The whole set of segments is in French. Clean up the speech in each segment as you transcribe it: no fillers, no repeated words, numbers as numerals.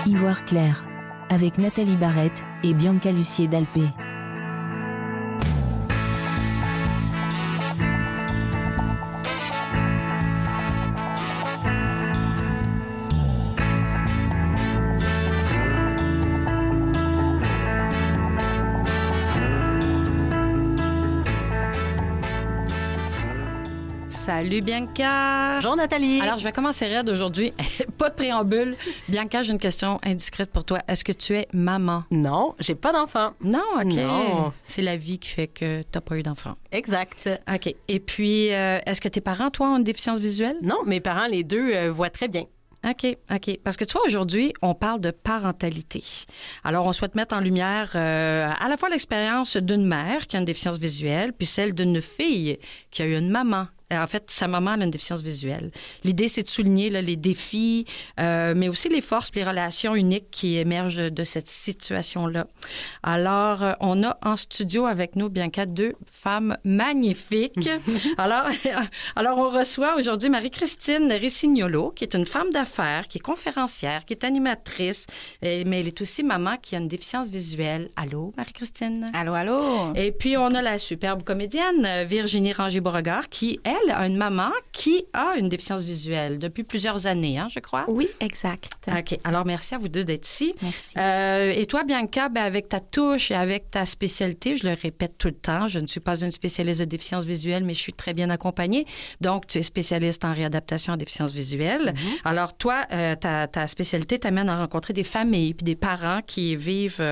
Ivoire clair, avec Nathalie Barrette et Bianca Lucier d'Alpé. Salut Bianca! Bonjour Nathalie! Alors, je vais commencer raide aujourd'hui. Pas de préambule. Bianca, j'ai une question indiscrète pour toi. Est-ce que tu es maman? Non, j'ai pas d'enfant. Non, OK. Non. C'est la vie qui fait que t'as pas eu d'enfant. Exact. OK. Et puis, est-ce que tes parents, toi, ont une déficience visuelle? Non, mes parents, les deux, voient très bien. OK. Parce que tu vois, aujourd'hui, on parle de parentalité. Alors, on souhaite mettre en lumière à la fois l'expérience d'une mère qui a une déficience visuelle, puis celle d'une fille qui a eu une maman. En fait, sa maman a une déficience visuelle. L'idée, c'est de souligner là, les défis, mais aussi les forces et les relations uniques qui émergent de cette situation-là. Alors, on a en studio avec nous, Bianca, deux femmes magnifiques. alors, on reçoit aujourd'hui Marie-Christine Ricignolo, qui est une femme d'affaires, qui est conférencière, qui est animatrice, mais elle est aussi maman qui a une déficience visuelle. Allô, Marie-Christine? Allô, allô. Et puis, on a la superbe comédienne Virginie Ranger-Beauregard, qui, elle, a une maman qui a une déficience visuelle depuis plusieurs années, hein, je crois. Oui, exact. OK. Alors, merci à vous deux d'être ici. Merci. Et toi, Bianca, avec ta touche et avec ta spécialité, je le répète tout le temps, je ne suis pas une spécialiste de déficience visuelle, mais je suis très bien accompagnée. Donc, tu es spécialiste en réadaptation à déficience visuelle. Mm-hmm. Alors, toi, ta spécialité t'amène à rencontrer des familles puis des parents qui vivent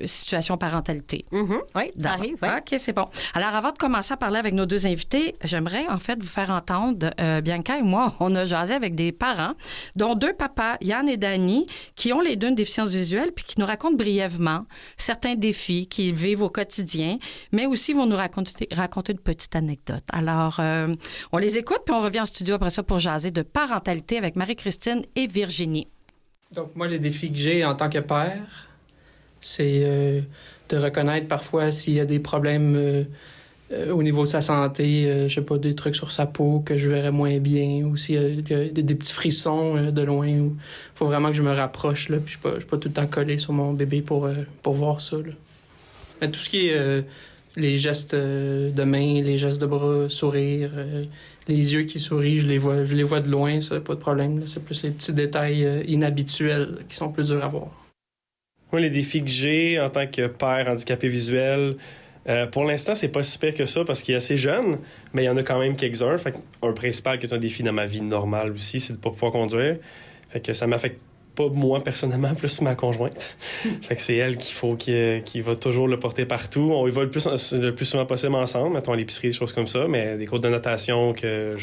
situation parentalité. Mm-hmm. Oui, ça arrive. Oui. OK, c'est bon. Alors, avant de commencer à parler avec nos deux invités, j'aimerais en fait vous faire entendre, Bianca et moi, on a jasé avec des parents, dont deux papas, Yann et Dany, qui ont les deux une déficience visuelle, puis qui nous racontent brièvement certains défis qu'ils vivent au quotidien, mais aussi vont nous raconter une petite anecdote. Alors, on les écoute, puis on revient en studio après ça pour jaser de parentalité avec Marie-Christine et Virginie. Donc, moi, les défis que j'ai en tant que père, c'est de reconnaître parfois s'il y a des problèmes au niveau de sa santé, je sais pas, des trucs sur sa peau que je verrais moins bien, ou s'il y a des petits frissons de loin. Il faut vraiment que je me rapproche, là, puis je suis pas tout le temps collé sur mon bébé pour voir ça. Là. Mais tout ce qui est les gestes de main, les gestes de bras, sourire, les yeux qui sourient, je les vois de loin, ça, pas de problème. Là. C'est plus les petits détails inhabituels qui sont plus durs à voir. Moi, les défis que j'ai en tant que père handicapé visuel, pour l'instant, c'est pas si pire que ça parce qu'il est assez jeune, mais il y en a quand même quelques-uns. Fait un principal qui est un défi dans ma vie normale aussi, c'est de pas pouvoir conduire. Fait que ça m'affecte pas moi personnellement, plus ma conjointe. Fait que c'est elle qui va toujours le porter partout. On y va le plus souvent possible ensemble, mettons à l'épicerie, des choses comme ça, mais des cours de natation que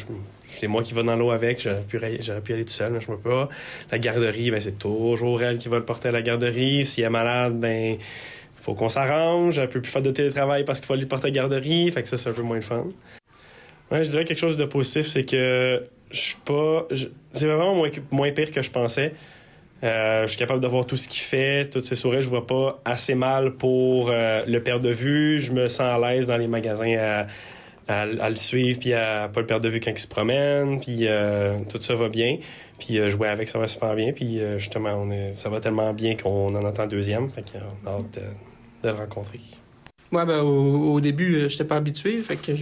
c'est moi qui va dans l'eau avec, j'aurais pu aller tout seul, mais je peux pas. La garderie, ben c'est toujours elle qui va le porter à la garderie. Si elle est malade, ben faut qu'on s'arrange, elle peut plus faire de télétravail parce qu'il faut aller le porter à la garderie, fait que ça, c'est un peu moins le fun. Ouais, je dirais quelque chose de positif, c'est que c'est vraiment moins pire que je pensais. Je suis capable de voir tout ce qu'il fait, toutes ses sourires, je vois pas assez mal pour le perdre de vue. Je me sens à l'aise dans les magasins à le suivre, puis à pas le perdre de vue quand il se promène, puis tout ça va bien. Puis jouer avec, ça va super bien. Puis justement, ça va tellement bien qu'on en entend deuxième. Fait qu'on a hâte de le rencontrer. Moi, au début, j'étais pas habitué. Fait que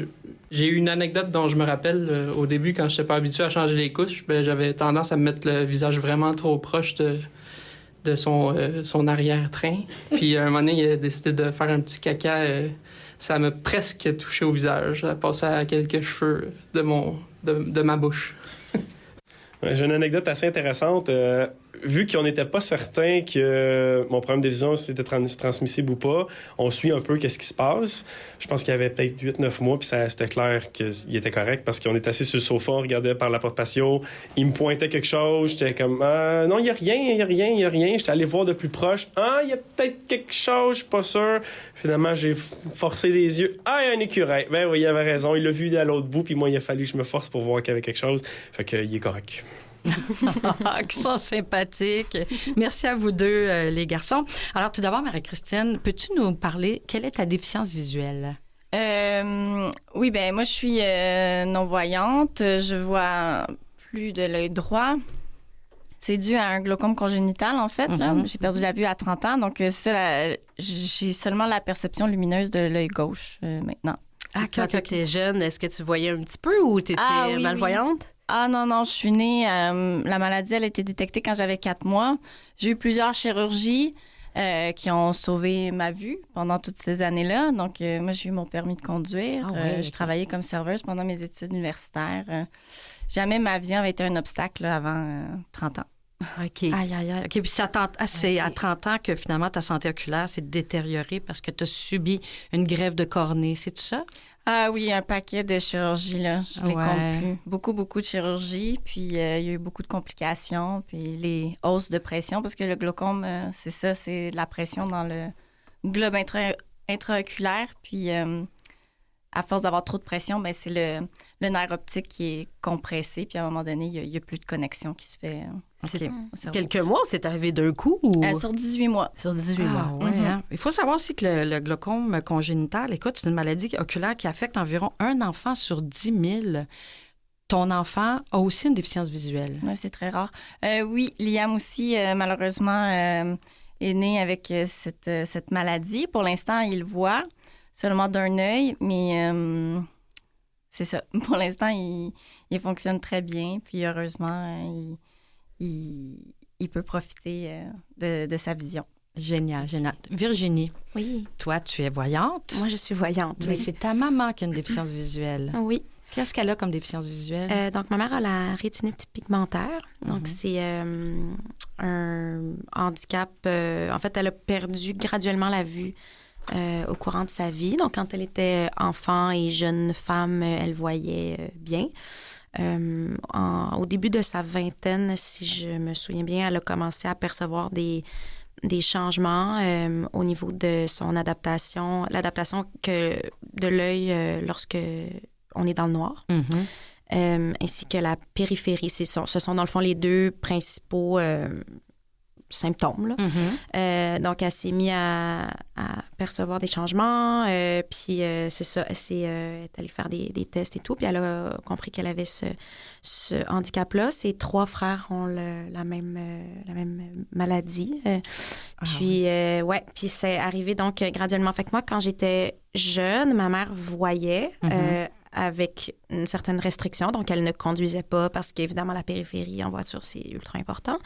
j'ai eu une anecdote dont je me rappelle. Au début, quand j'étais pas habitué à changer les couches, j'avais tendance à me mettre le visage vraiment trop proche de son arrière-train. Puis à un moment donné, il a décidé de faire un petit caca. Ça m'a presque touché au visage. Ça passait à quelques cheveux de ma bouche. J'ai une anecdote assez intéressante. Vu qu'on n'était pas certain que mon problème de vision c'était transmissible ou pas, on suit un peu qu'est-ce qui se passe. Je pense qu'il y avait peut-être 8-9 mois, puis c'était clair qu'il était correct parce qu'on était assis sur le sofa, on regardait par la porte patio, il me pointait quelque chose, j'étais comme non, il y a rien. J'étais allé voir de plus proche. Il y a peut-être quelque chose, je suis pas sûr. Finalement, j'ai forcé les yeux. Il y a un écureuil. Ben oui, il avait raison, il l'a vu à l'autre bout, puis moi, il a fallu que je me force pour voir qu'il y avait quelque chose. Fait qu'il est correct. Qui sont sympathiques. Merci à vous deux, les garçons. Alors, tout d'abord, Marie-Christine, peux-tu nous parler, quelle est ta déficience visuelle? Oui, ben moi, je suis non-voyante. Je vois plus de l'œil droit. C'est dû à un glaucome congénital, en fait. Là. J'ai perdu la vue à 30 ans. Donc, j'ai seulement la perception lumineuse de l'œil gauche maintenant. Quand tu étais jeune, est-ce que tu voyais un petit peu ou tu étais malvoyante? Oui. Ah non, je suis née... la maladie, elle a été détectée quand j'avais 4 mois. J'ai eu plusieurs chirurgies qui ont sauvé ma vue pendant toutes ces années-là. Donc, moi, j'ai eu mon permis de conduire. J'ai travaillé comme serveuse pendant mes études universitaires. Jamais ma vision avait été un obstacle là, avant 30 ans. OK. Aïe. OK, puis c'est à 30 ans que finalement ta santé oculaire s'est détériorée parce que tu as subi une greffe de cornée, c'est tout ça? Ah oui, un paquet de chirurgies, là. Je les compte plus. Beaucoup de chirurgies, puis il y a eu beaucoup de complications, puis les hausses de pression, parce que le glaucome, c'est ça, c'est de la pression dans le globe intraoculaire, puis à force d'avoir trop de pression, ben c'est le nerf optique qui est compressé, puis à un moment donné, il n'y a plus de connexion qui se fait au cerveau. Quelques mois ou c'est arrivé d'un coup? Ou... sur 18 mois. Sur 18 mois. Hein? Il faut savoir aussi que le glaucome congénital, écoute, c'est une maladie oculaire qui affecte environ un enfant sur 10 000. Ton enfant a aussi une déficience visuelle. Oui, c'est très rare. Oui, Liam aussi, malheureusement, est né avec cette maladie. Pour l'instant, il voit seulement d'un œil, mais c'est ça. Pour l'instant, il fonctionne très bien. Puis heureusement, il peut profiter de sa vision. Génial. Virginie, oui. Toi, tu es voyante. Moi, je suis voyante. Mais c'est ta maman qui a une déficience visuelle. Oui. Qu'est-ce qu'elle a comme déficience visuelle? Donc, ma mère a la rétinite pigmentaire. Donc, c'est un handicap. En fait, elle a perdu graduellement la vue au courant de sa vie. Donc, quand elle était enfant et jeune femme, elle voyait bien. Au début de sa vingtaine, si je me souviens bien, elle a commencé à percevoir des changements au niveau de son adaptation, l'adaptation de l'œil lorsque on est dans le noir, ainsi que la périphérie. Ce sont dans le fond les deux principaux symptômes. Là. Donc, elle s'est mise à percevoir des changements, puis c'est ça, elle est allée faire des tests et tout, puis elle a compris qu'elle avait ce handicap-là. Ses 3 frères ont la même maladie. Puis c'est arrivé donc graduellement. Fait que moi, quand j'étais jeune, ma mère voyait avec une certaine restriction, donc elle ne conduisait pas parce qu'évidemment, la périphérie en voiture, c'est ultra important.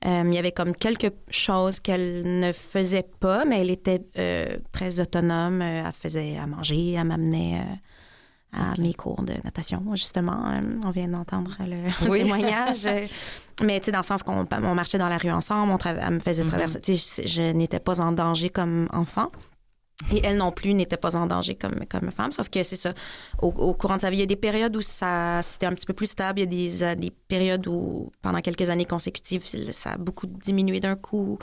Il y avait comme quelque chose qu'elle ne faisait pas, mais elle était très autonome. Elle faisait à manger, elle m'amenait à mes cours de natation, justement. On vient d'entendre le témoignage. Mais tu sais, dans le sens qu'on marchait dans la rue ensemble, elle me faisait traverser. Tu sais, je n'étais pas en danger comme enfant. Et elle non plus n'était pas en danger comme femme, sauf que c'est ça. Au courant de sa vie, il y a des périodes où c'était un petit peu plus stable. Il y a des périodes où, pendant quelques années consécutives, ça a beaucoup diminué d'un coup.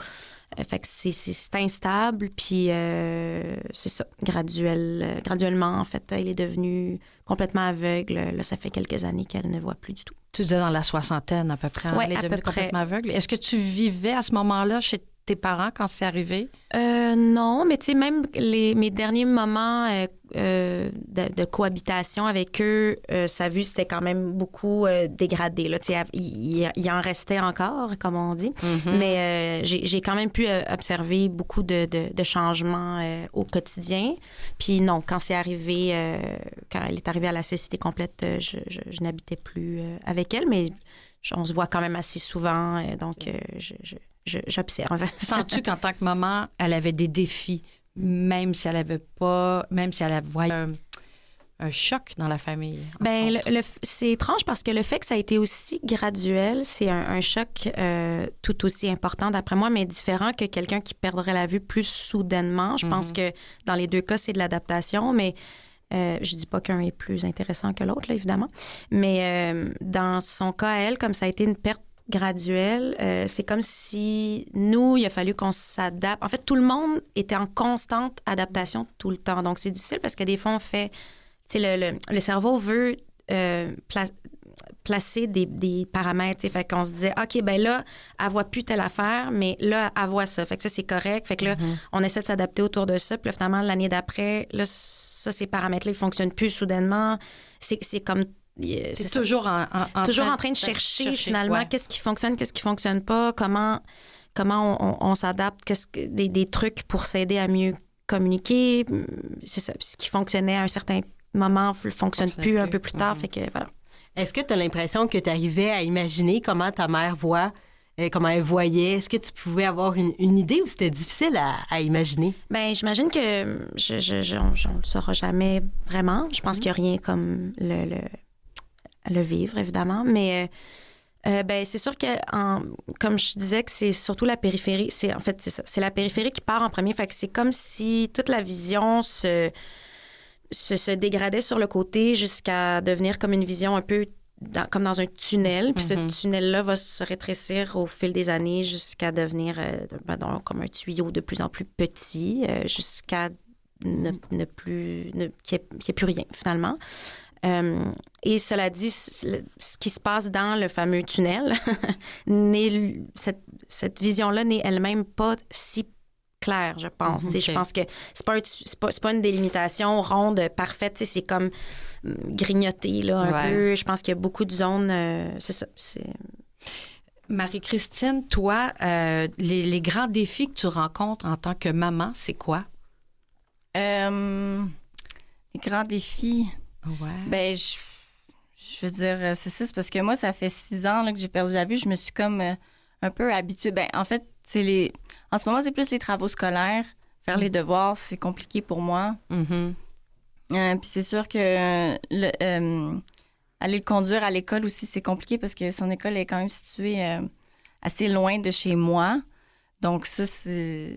Fait que c'est instable. Puis c'est ça, graduellement, en fait, elle est devenue complètement aveugle. Là, ça fait quelques années qu'elle ne voit plus du tout. Tu disais dans la soixantaine à peu près. Oui, elle est devenue complètement aveugle. Est-ce que tu vivais à ce moment-là chez tes parents quand c'est arrivé? Non, mais tu sais, même mes derniers moments de cohabitation avec eux, sa vue, c'était quand même beaucoup dégradé. Là, il en restait encore, comme on dit. Mais j'ai quand même pu observer beaucoup de changements au quotidien. Puis non, quand c'est arrivé, quand elle est arrivée à la cécité complète, je n'habitais plus avec elle, mais on se voit quand même assez souvent, donc j'observe. Sens-tu qu'en tant que maman, elle avait des défis, même si elle avait un choc dans la famille? Bien, c'est étrange parce que le fait que ça a été aussi graduel, c'est un choc tout aussi important, d'après moi, mais différent que quelqu'un qui perdrait la vue plus soudainement. Je pense que dans les 2 cas, c'est de l'adaptation, mais je dis pas qu'un est plus intéressant que l'autre, là, évidemment. Mais dans son cas, elle, comme ça a été une perte graduelle, c'est comme si nous, il a fallu qu'on s'adapte. En fait, tout le monde était en constante adaptation tout le temps. Donc, c'est difficile parce que des fois, on fait... Tu sais, le cerveau veut placer des paramètres. Fait qu'on se disait, OK, ben là, elle voit plus telle affaire, mais là, elle voit ça. Fait que ça, c'est correct. Fait que là, on essaie de s'adapter autour de ça. Puis là, finalement, l'année d'après, là, ça, ces paramètres-là, ils fonctionnent plus soudainement. C'est comme c'est toujours toujours en train de chercher finalement qu'est-ce qui fonctionne pas, comment on s'adapte, des trucs pour s'aider à mieux communiquer. C'est ça. Puis ce qui fonctionnait à un certain moment ne fonctionne plus un peu plus tard. Fait que voilà. Est-ce que tu as l'impression que tu arrivais à imaginer comment ta mère voit, comment elle voyait? Est-ce que tu pouvais avoir une idée ou c'était difficile à imaginer? Bien, j'imagine que on ne le saura jamais vraiment. Je pense qu'il n'y a rien comme le vivre, évidemment. Mais ben, c'est sûr que, comme je disais, que c'est surtout la périphérie. En fait, c'est ça. C'est la périphérie qui part en premier. Fait que c'est comme si toute la vision se dégradait sur le côté jusqu'à devenir comme une vision un peu comme dans un tunnel. Puis ce tunnel-là va se rétrécir au fil des années jusqu'à devenir comme un tuyau de plus en plus petit, jusqu'à qu'il n'y ait plus rien, finalement. Et cela dit, ce qui se passe dans le fameux tunnel, cette vision-là n'est elle-même pas si claire, je pense. Okay. Je pense que c'est pas une délimitation ronde, parfaite. C'est comme grignoté, là, un peu. Je pense qu'il y a beaucoup de zones. C'est ça. Marie-Christine, toi, les grands défis que tu rencontres en tant que maman, c'est quoi? Les grands défis... Ouais. Ben, je veux dire, c'est parce que moi, ça fait 6 ans là, que j'ai perdu la vue. Je me suis comme un peu habituée. Ben, en fait, en ce moment, c'est plus les travaux scolaires. Faire les devoirs, c'est compliqué pour moi. Mm-hmm. Puis c'est sûr que aller le conduire à l'école aussi, c'est compliqué parce que son école est quand même située assez loin de chez moi. Donc ça, c'est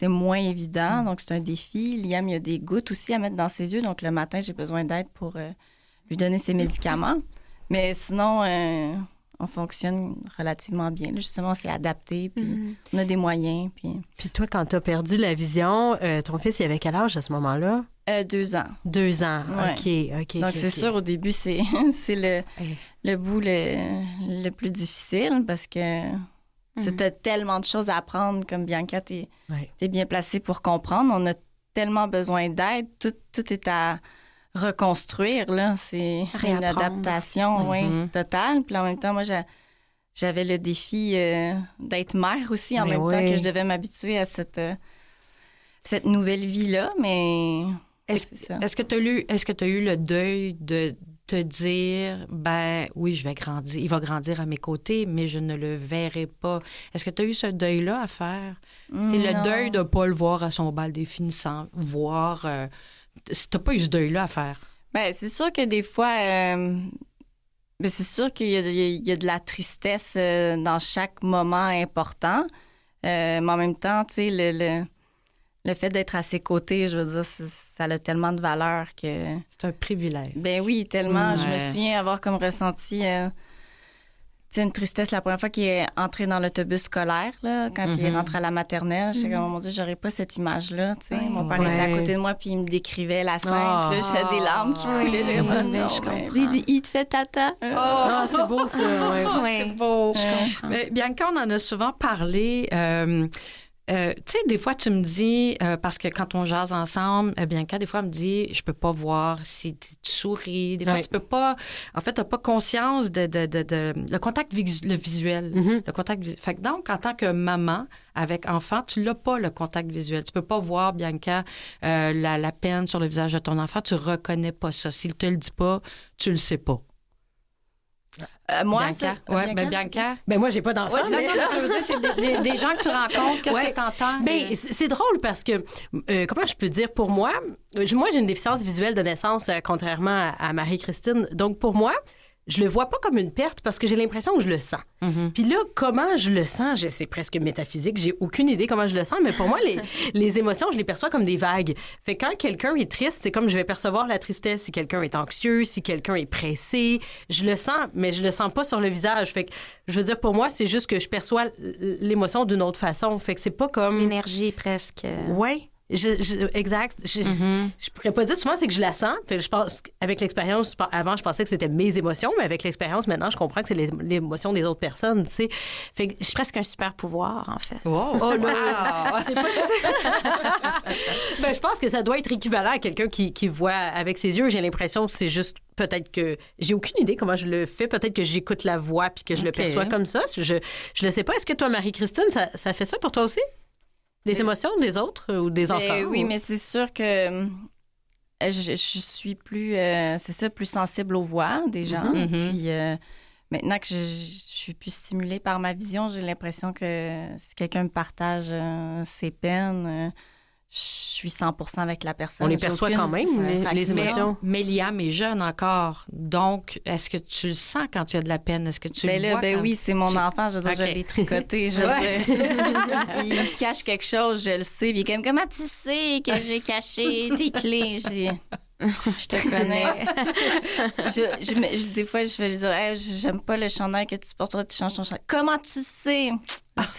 moins évident. Donc c'est un défi. Liam, il y a des gouttes aussi à mettre dans ses yeux. Donc le matin, j'ai besoin d'aide pour lui donner ses médicaments. Mais sinon, on fonctionne relativement bien. Là, justement, c'est adapté, puis on a des moyens. Puis toi, quand tu as perdu la vision, ton fils, il avait quel âge à ce moment-là? 2 ans. 2 ans, ouais. OK. Donc, c'est sûr, au début, c'est le bout le plus difficile parce que c'était tellement de choses à apprendre. Comme Bianca, t'es bien placée pour comprendre. On a tellement besoin d'aide. Tout est à reconstruire, là. C'est une adaptation totale. Puis en même temps, moi, j'avais le défi d'être mère aussi en même temps que je devais m'habituer à cette nouvelle vie-là. Mais c'est ça. Est-ce que tu as eu le deuil de te dire, ben oui, je vais grandir, il va grandir à mes côtés, mais je ne le verrai pas. Est-ce que tu as eu ce deuil-là à faire? C'est le deuil de ne pas le voir à son bal définissant, voir... tu n'as pas eu ce deuil-là à faire? Bien, c'est sûr que des fois... c'est sûr qu'il y a de la tristesse dans chaque moment important. Mais en même temps, tu sais, le fait d'être à ses côtés, je veux dire, ça a tellement de valeur que... C'est un privilège. Ben oui, tellement. Je me souviens avoir comme ressenti une tristesse la première fois qu'il est entré dans l'autobus scolaire, là, quand il est rentré à la maternelle. J'étais comme, oh mon Dieu, j'aurais pas cette image-là. Tu sais. Mon père était à côté de moi, puis il me décrivait la scène. Puis là, j'avais des larmes qui coulaient. Il dit, il te fait tata. C'est beau, ça. C'est beau. Mais Bianca, on en a souvent parlé... tu sais, des fois, tu me dis, parce que quand on jase ensemble, Bianca, des fois, elle me dit, je peux pas voir si tu souris. Des fois, tu peux pas... En fait, tu n'as pas conscience de le contact visuel. Le contact Fait que donc, en tant que maman avec enfant, tu l'as pas, le contact visuel. Tu peux pas voir, Bianca, la peine sur le visage de ton enfant. Tu reconnais pas ça. S'il te le dit pas, tu le sais pas. Moi, Bianca. Bianca. Ben moi, j'ai pas d'enfant. C'est des gens que tu rencontres. Qu'est-ce que tu entends? Ben, c'est drôle parce que, comment je peux dire, pour moi, j'ai une déficience visuelle de naissance, contrairement à Marie-Christine. Donc, pour moi, je le vois pas comme une perte parce que j'ai l'impression que je le sens. Puis là, comment je le sens, c'est presque métaphysique, j'ai aucune idée comment je le sens, mais pour moi, les émotions, je les perçois comme des vagues. Fait que quand quelqu'un est triste, c'est comme je vais percevoir la tristesse. Si quelqu'un est anxieux, si quelqu'un est pressé, je le sens, mais je le sens pas sur le visage. Fait que, je veux dire, pour moi, c'est juste que je perçois l'émotion d'une autre façon. Fait que c'est pas comme... L'énergie, presque. Ouais. Exact. Je pourrais pas dire souvent, c'est que je la sens. Fait que je pense, avec l'expérience, avant, je pensais que c'était mes émotions, mais avec l'expérience, maintenant, je comprends que c'est l'émotion des autres personnes, tu sais. Fait que c'est presque un super pouvoir, en fait. Wow. Oh là! Je sais pas si... Ben, je pense que ça doit être équivalent à quelqu'un qui voit avec ses yeux. J'ai l'impression que c'est juste peut-être que j'ai aucune idée comment je le fais. Peut-être que j'écoute la voix puis que je le perçois comme ça. Je le sais pas. Est-ce que toi, Marie-Christine, ça fait ça pour toi aussi? Des émotions des autres ou des enfants? Oui, mais c'est sûr que je suis plus, plus sensible aux voix des gens. Puis maintenant que je suis plus stimulée par ma vision, j'ai l'impression que si quelqu'un me partage ses peines, je suis 100% avec la personne. On les perçoit quand même, les émotions. Mais Liam est jeune encore. Donc, est-ce que tu le sens quand tu as de la peine? Est-ce que tu le vois? Oui, c'est mon enfant. Je veux dire, je l'ai tricoté. Je veux dire, il me cache quelque chose, je le sais. Puis il est comme, comment tu sais que j'ai caché tes clés? Je te connais. Des fois, je vais lui dire, hey, j'aime pas le chandail que tu portes, tu changes ton chandail. Comment tu sais?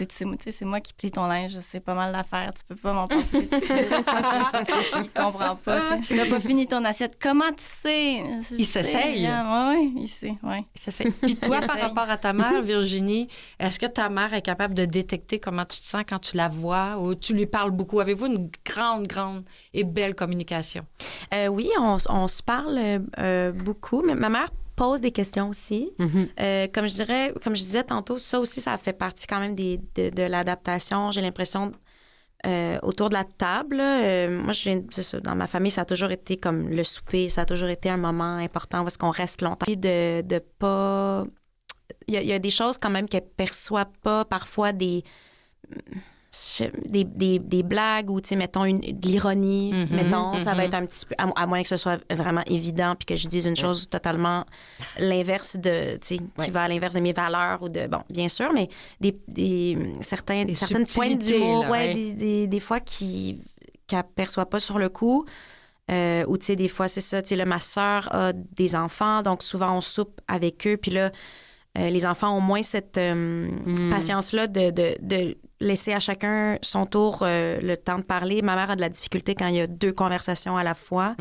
C'est moi qui plie ton linge, c'est pas mal d'affaires, tu peux pas m'en passer. Il comprend pas. Tu n'as pas fini ton assiette. Comment tu sais? Il s'essaye. Oui, il sait. Ouais. Il s'essaye. Puis toi, par rapport à ta mère, Virginie, est-ce que ta mère est capable de détecter comment tu te sens quand tu la vois ou tu lui parles beaucoup? Avez-vous une grande, grande et belle communication? Oui, on se parle beaucoup, mais ma mère pose des questions aussi. Comme je disais tantôt, ça aussi, ça fait partie quand même de l'adaptation. J'ai l'impression, autour de la table, moi, c'est ça, dans ma famille, ça a toujours été comme le souper, ça a toujours été un moment important parce qu'on reste longtemps. De pas... Il y a des choses quand même qu'elle perçoit pas, parfois des blagues ou, tu sais, mettons, de l'ironie, mettons, ça va être un petit peu, à moins que ce soit vraiment évident puis que je dise une chose totalement l'inverse de, tu sais, qui va à l'inverse de mes valeurs ou de, bon, bien sûr, mais certaines pointes d'humour, des fois qu'elle perçoit pas sur le coup, ou, tu sais, des fois, c'est ça, tu sais, là, ma sœur a des enfants, donc souvent, on soupe avec eux, puis là, les enfants ont moins cette patience-là de laisser à chacun son tour le temps de parler. Ma mère a de la difficulté quand il y a 2 conversations à la fois.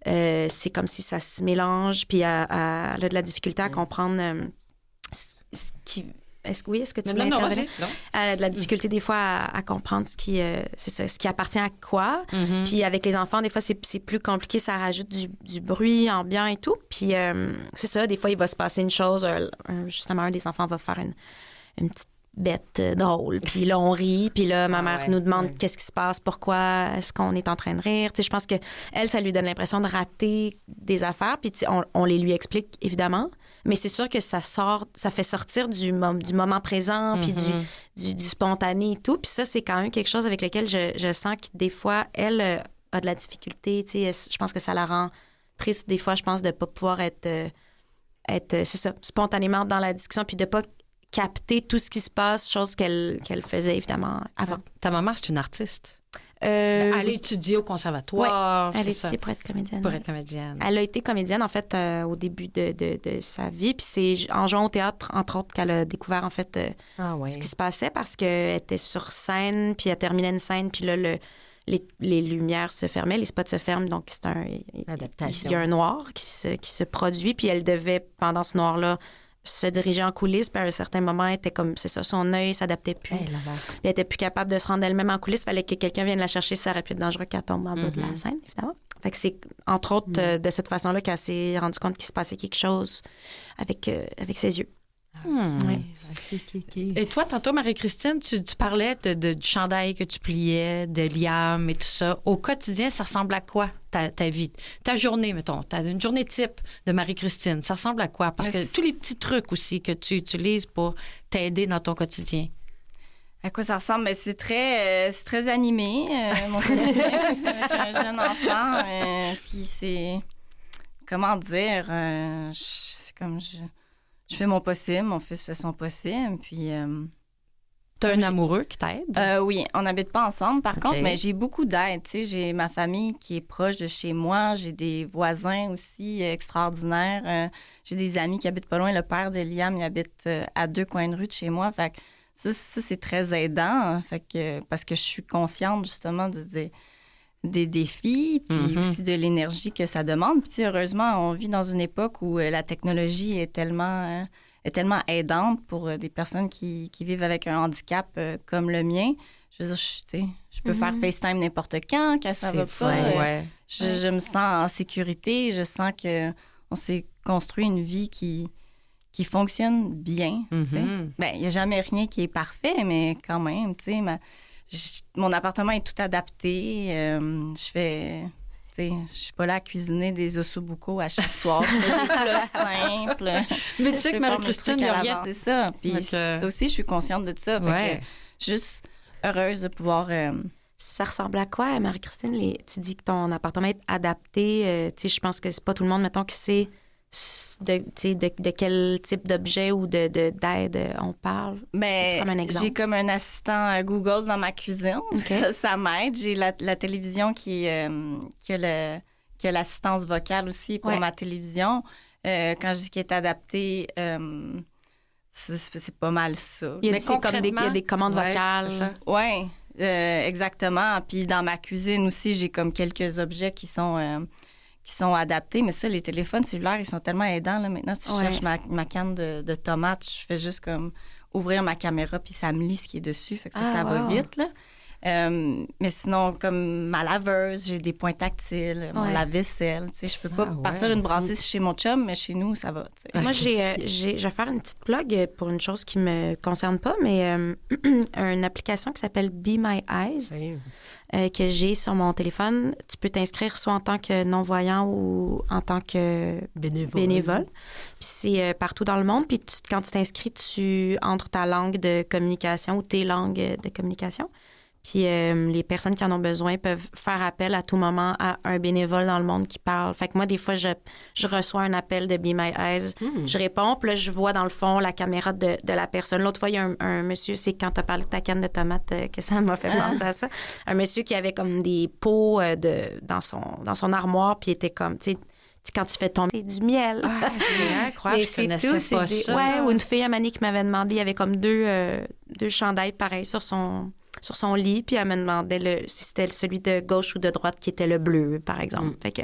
C'est comme si ça se mélange, puis elle a de la difficulté à comprendre ce qui... Est-ce que tu veux intervenir? Elle a de la difficulté des fois à comprendre ce qui appartient à quoi. Puis avec les enfants, des fois, c'est plus compliqué. Ça rajoute du bruit ambiant et tout. Puis c'est ça, des fois, il va se passer une chose. Justement, un des enfants va faire une petite bête drôle. Puis là, on rit. Puis là, ma mère nous demande qu'est-ce qui se passe, pourquoi est-ce qu'on est en train de rire. Tu sais, je pense que elle, ça lui donne l'impression de rater des affaires. Puis on les lui explique, évidemment. Mais c'est sûr que ça fait sortir du moment présent, puis du spontané et tout. Puis ça, c'est quand même quelque chose avec lequel je sens que des fois, elle a de la difficulté. Tu sais, je pense que ça la rend triste des fois, je pense, de ne pas pouvoir être c'est ça, spontanément dans la discussion, puis de ne pas capter tout ce qui se passe, chose qu'elle faisait évidemment avant. Ta maman, c'est une artiste. Elle a étudié au conservatoire. Elle a étudié pour être comédienne. Pour être comédienne. Elle a été comédienne, en fait, au début de sa vie. Puis c'est en jouant au théâtre, entre autres, qu'elle a découvert, en fait, ce qui se passait parce qu'elle était sur scène, puis elle terminait une scène, puis là, les lumières se fermaient, les spots se ferment, donc c'est il y a un noir qui se produit, puis elle devait, pendant ce noir-là, se diriger en coulisses, puis à un certain moment, elle était comme, c'est ça, son œil s'adaptait plus. Elle était plus capable de se rendre elle-même en coulisses. Il fallait que quelqu'un vienne la chercher, ça aurait pu être dangereux qu'elle tombe en bas de la scène, évidemment. Fait que c'est, entre autres, de cette façon-là qu'elle s'est rendue compte qu'il se passait quelque chose avec ses yeux. Et toi, tantôt, Marie-Christine, tu parlais du chandail que tu pliais, de Liam et tout ça. Au quotidien, ça ressemble à quoi, ta vie? Ta journée, mettons, une journée type de Marie-Christine, ça ressemble à quoi? Parce que tous les petits trucs aussi que tu utilises pour t'aider dans ton quotidien. À quoi ça ressemble? Mais c'est très animé, mon quotidien, avec un jeune enfant. Puis c'est... Comment dire? C'est comme... Je fais mon possible, mon fils fait son possible, puis... T'as un amoureux qui t'aide? Oui, on n'habite pas ensemble, par contre, mais j'ai beaucoup d'aide, tu sais, j'ai ma famille qui est proche de chez moi, j'ai des voisins aussi extraordinaires, j'ai des amis qui habitent pas loin, le père de Liam, il habite à 2 coins de rue de chez moi, fait que ça c'est très aidant, fait que, parce que je suis consciente, justement, des défis, puis aussi de l'énergie que ça demande. Puis, heureusement, on vit dans une époque où la technologie est tellement aidante pour des personnes qui vivent avec un handicap comme le mien. Je veux dire, je peux faire FaceTime n'importe quand ça va pas. Je me sens en sécurité, je sens que on s'est construit une vie qui fonctionne bien. Tu sais. Ben, il n'y a jamais rien qui est parfait, mais quand même, tu sais, mon appartement est tout adapté. Je suis pas là à cuisiner des ossobuco à chaque soir. Je fais des plats simples. Mais tu sais que Marie-Christine, il n'y a rien. C'est ça. Puis ça aussi, je suis consciente de ça. Fait que, juste heureuse de pouvoir... Ça ressemble à quoi, Marie-Christine? Tu dis que ton appartement est adapté. Tu sais, je pense que c'est pas tout le monde, mettons, qui sait de quel type d'objet ou d'aide on parle. Mais j'ai comme un assistant Google dans ma cuisine. Okay. Ça m'aide. J'ai la télévision qui a l'assistance vocale aussi pour ma télévision. Quand je dis qu'elle est adaptée, c'est pas mal ça. Il y a des commandes vocales. Oui, exactement. Puis dans ma cuisine aussi, j'ai comme quelques objets qui sont adaptés. Mais ça, les téléphones cellulaires, ils sont tellement aidants. Là. Maintenant, si je cherche ma canne de tomates, je fais juste comme ouvrir ma caméra puis ça me lit ce qui est dessus. Fait que ça va vite. Là. Mais sinon, comme ma laveuse, j'ai des points tactiles, mon lave-vaisselle. Tu sais, je peux pas partir une brassée chez mon chum, mais chez nous, ça va. Tu sais. Moi, je vais faire une petite plug pour une chose qui me concerne pas, mais une application qui s'appelle Be My Eyes, que j'ai sur mon téléphone. Tu peux t'inscrire soit en tant que non-voyant ou en tant que bénévole. Puis c'est partout dans le monde. Puis quand tu t'inscris, tu entres ta langue de communication ou tes langues de communication. Puis les personnes qui en ont besoin peuvent faire appel à tout moment à un bénévole dans le monde qui parle. Fait que moi, des fois, je reçois un appel de Be My Eyes. Je réponds, puis là, je vois dans le fond la caméra de la personne. L'autre fois, il y a un monsieur, c'est quand tu as parlé de ta canne de tomates que ça m'a fait penser à ça. Un monsieur qui avait comme des pots dans son armoire, puis était comme, tu sais, quand tu fais tomber du miel. C'est incroyable, je connaissais pas ça. Ouais, ou une fille à Mani qui m'avait demandé, il y avait comme deux chandails pareils sur son lit, puis elle me demandait si c'était celui de gauche ou de droite qui était le bleu, par exemple. Fait que...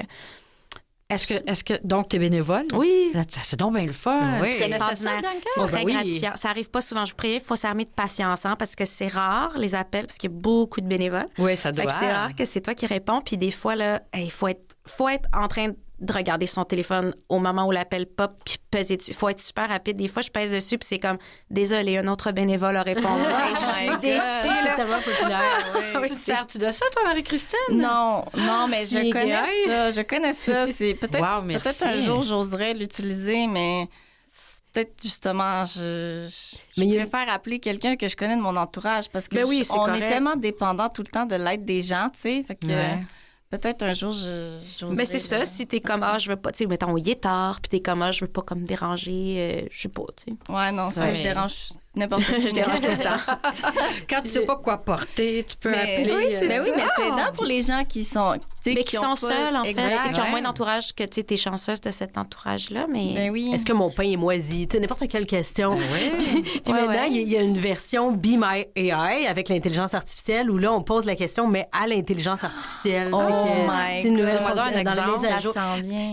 Est-ce que donc, tu es bénévole? Oui. C'est donc bien le fun. Oui. C'est extraordinaire. C'est très gratifiant. Ça arrive pas souvent. Je vous prie, il faut s'armer de patience, parce que c'est rare, les appels, parce qu'il y a beaucoup de bénévoles. Oui, ça doit. C'est rare que c'est toi qui réponds, puis des fois, là, il faut être en train de regarder son téléphone au moment où l'appel pop, puis peser dessus. Il faut être super rapide. Des fois, je pèse dessus, puis c'est comme, désolé, un autre bénévole a répondu. Je suis déçue. C'est tellement populaire. Tu te sers-tu de ça, toi, Marie-Christine? Non, mais je connais ça. C'est peut-être un jour, j'oserais l'utiliser, mais peut-être justement, je préfère appeler quelqu'un que je connais de mon entourage parce que on est tellement dépendant tout le temps de l'aide des gens, tu sais. Fait que... Peut-être un jour, j'oserais... Mais c'est ça, si t'es comme, je veux pas, tu sais, mettons, il est tard, puis t'es comme, je veux pas comme déranger, je sais pas, tu sais. Ouais, non, ça, je dérange n'importe qui. Je dérange tout le temps. Quand tu sais pas quoi porter, tu peux appeler. Oui, mais c'est aidant pour les gens qui sont... Mais qui sont seuls, en fait, qui ont moins d'entourage que, tu sais, t'es chanceuse de cet entourage-là, mais... Est-ce que mon pain est moisi? Tu sais, n'importe quelle question. Puis maintenant, il y a une version Be My AI avec l'intelligence artificielle où là, on pose la question, mais à l'intelligence artificielle. C'est une nouvelle dans les mises à jour.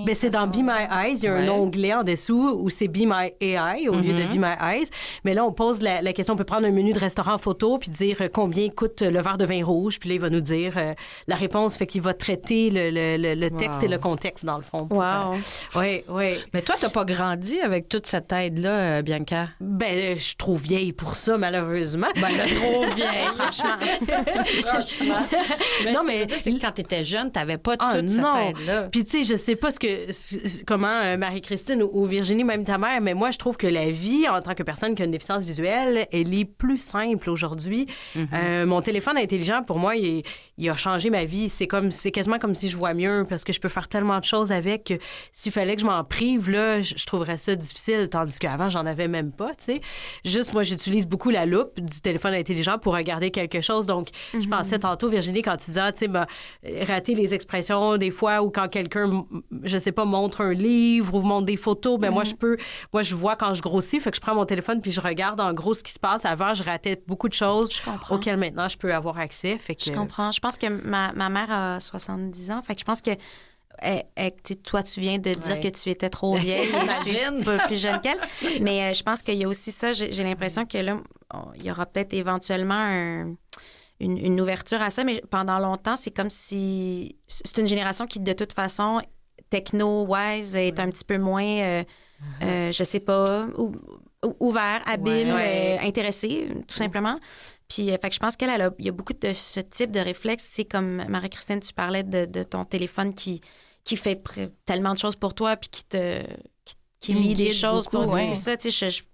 Ben, c'est dans Be My Eyes, il y a un onglet en dessous où c'est Be My AI au lieu de Be My Eyes. Mais là, on pose la question, on peut prendre un menu de restaurant photo puis dire combien coûte le verre de vin rouge. Puis là, il va nous dire la réponse, fait qu'il va traiter le texte et le contexte, dans le fond. Oui. Mais toi, t'as pas grandi avec toute cette aide-là, Bianca? Ben, je suis trop vieille pour ça, malheureusement. Trop vieille, franchement. Non, mais c'est que quand t'étais jeune, t'avais pas toute cette aide-là. Puis tu sais, je sais pas comment Marie-Christine ou Virginie, même ta mère, mais moi, je trouve que la vie, en tant que personne qui a une déficience visuelle, elle est plus simple aujourd'hui. Mon téléphone intelligent, pour moi, il a changé ma vie. C'est quasiment comme si je vois mieux parce que je peux faire tellement de choses avec que s'il fallait que je m'en prive, là, je trouverais ça difficile, tandis qu'avant, j'en avais même pas, tu sais. Juste, moi, j'utilise beaucoup la loupe du téléphone intelligent pour regarder quelque chose. Donc, je pensais tantôt, Virginie, quand tu disais, tu sais, rater les expressions des fois ou quand quelqu'un, je sais pas, montre un livre ou montre des photos, ben moi, je vois quand je grossis, fait que je prends mon téléphone puis je regarde en gros ce qui se passe. Avant, je ratais beaucoup de choses auxquelles maintenant, je peux avoir accès. Fait que... Je comprends. Je pense que ma mère a 70 ans, fait que je pense que toi, tu viens de dire que tu étais trop vieille et tu es un peu plus jeune qu'elle. Mais je pense qu'il y a aussi ça. J'ai l'impression que là, il y aura peut-être éventuellement une ouverture à ça, mais pendant longtemps, c'est comme si... C'est une génération qui, de toute façon, techno-wise est un petit peu moins, je sais pas, ouvert, habile, intéressé, tout simplement. Puis, fait que je pense il y a beaucoup de ce type de réflexe. C'est comme Marie-Christine, tu parlais de ton téléphone qui fait tellement de choses pour toi puis qui lit des choses beaucoup, pour toi. ouais. C'est ça, tu sais,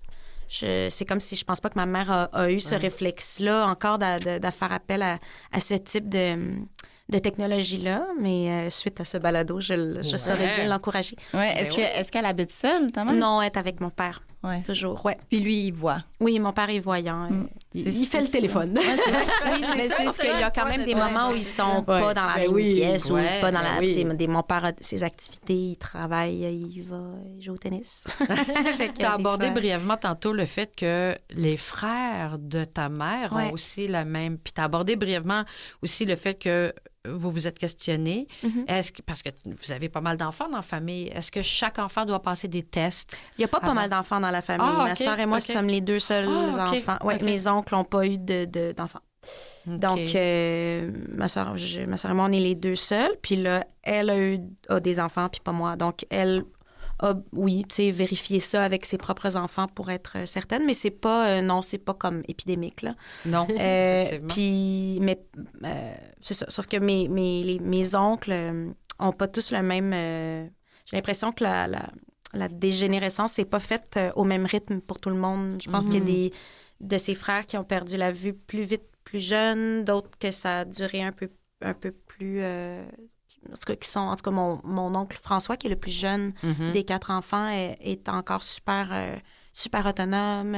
c'est comme si je pense pas que ma mère a eu ce réflexe-là encore de faire appel à ce type de technologie-là, mais suite à ce balado, je saurais bien l'encourager. Ouais. Est-ce qu'elle habite seule, ta mère? Non, être avec mon père. Ouais. Toujours, ouais. Puis lui, il voit. Oui, mon père est voyant. Il fait le téléphone. Oui, c'est ça. Sauf qu'il y a quand même des moments où ils sont pas dans la même pièce ou pas dans la... Mon père a ses activités, il travaille, il joue au tennis. Tu as abordé brièvement tantôt le fait que les frères de ta mère ont aussi la même... Puis tu as abordé brièvement aussi le fait que vous vous êtes questionné. Parce que vous avez pas mal d'enfants dans la famille, est-ce que chaque enfant doit passer des tests? Il n'y a pas mal d'enfants dans la famille. Ma soeur et moi sommes les deux seuls enfants. Mes oncles n'ont pas eu d'enfants. Donc, ma soeur et moi, on est les deux seuls. Puis là, elle a des enfants, puis pas moi. Donc, elle a, vérifié ça avec ses propres enfants pour être certaine. Mais c'est pas, c'est pas comme épidémique, là. Non, effectivement. Puis, mais c'est ça. Sauf que mes oncles ont pas tous le même... j'ai l'impression que la dégénérescence n'est pas faite au même rythme pour tout le monde. Je pense qu'il y a des de ses frères qui ont perdu la vue plus vite, plus jeunes, d'autres que ça a duré un peu plus... en tout cas, mon oncle François, qui est le plus jeune des 4 enfants, est encore super autonome,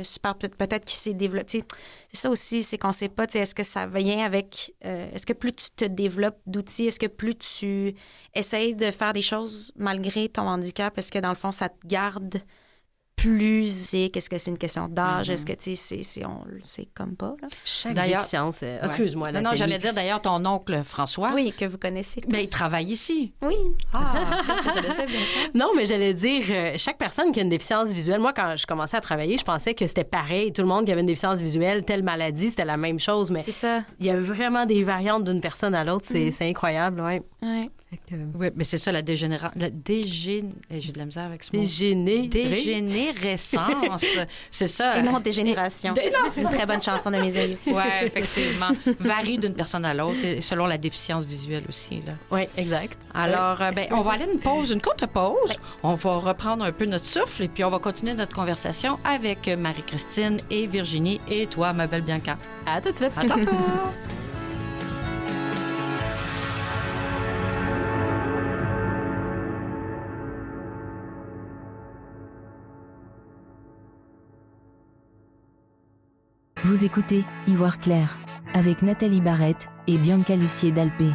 super... Peut-être qu'il s'est développé... C'est ça aussi, c'est qu'on ne sait pas, est-ce que ça vient avec... est-ce que plus tu te développes d'outils, est-ce que plus tu essayes de faire des choses malgré ton handicap, est-ce que dans le fond, ça te garde plus... Est-ce que c'est une question d'âge? Est-ce que, on le sait comme pas, là? Chaque déficience... Excuse-moi, Non, j'allais dire d'ailleurs ton oncle François. Oui, que vous connaissez tous. Mais il travaille ici. Oui. Qu'est-ce que tu allais dire, Bianca? Non, mais j'allais dire, chaque personne qui a une déficience visuelle, moi, quand je commençais à travailler, je pensais que c'était pareil. Tout le monde qui avait une déficience visuelle, telle maladie, c'était la même chose. Mais c'est ça. Il y a vraiment des variantes d'une personne à l'autre. C'est incroyable, oui. Oui. Oui, mais c'est ça, j'ai de la misère avec ce mot. Dégénérescence. C'est ça. Et non, dégénération. Une très bonne chanson de mes aïeux. Oui, effectivement. Varie d'une personne à l'autre, et selon la déficience visuelle aussi. Oui, exact. Alors, on va aller à une courte pause. On va reprendre un peu notre souffle et puis on va continuer notre conversation avec Marie-Christine et Virginie et toi, ma belle Bianca. À tout de suite. À tantôt. Vous écoutez Ivoire Clair avec Nathalie Barrette et Bianca Lucier d'Alpé.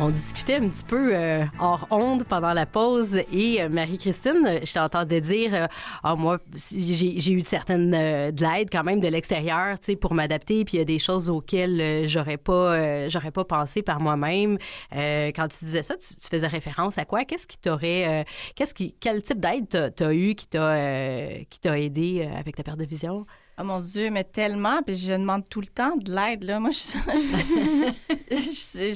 On discutait un petit peu hors onde pendant la pause et Marie-Christine, je t'entendais dire moi, j'ai eu certaines de l'aide quand même de l'extérieur, tu sais, pour m'adapter, puis il y a des choses auxquelles j'aurais pas pensé par moi-même. Quand tu disais ça, tu faisais référence à quoi? Qu'est-ce qui t'aurait... quel type d'aide t'as eu qui t'a aidé avec ta perte de vision? Oh mon Dieu, mais tellement, puis je demande tout le temps de l'aide, là. Moi, je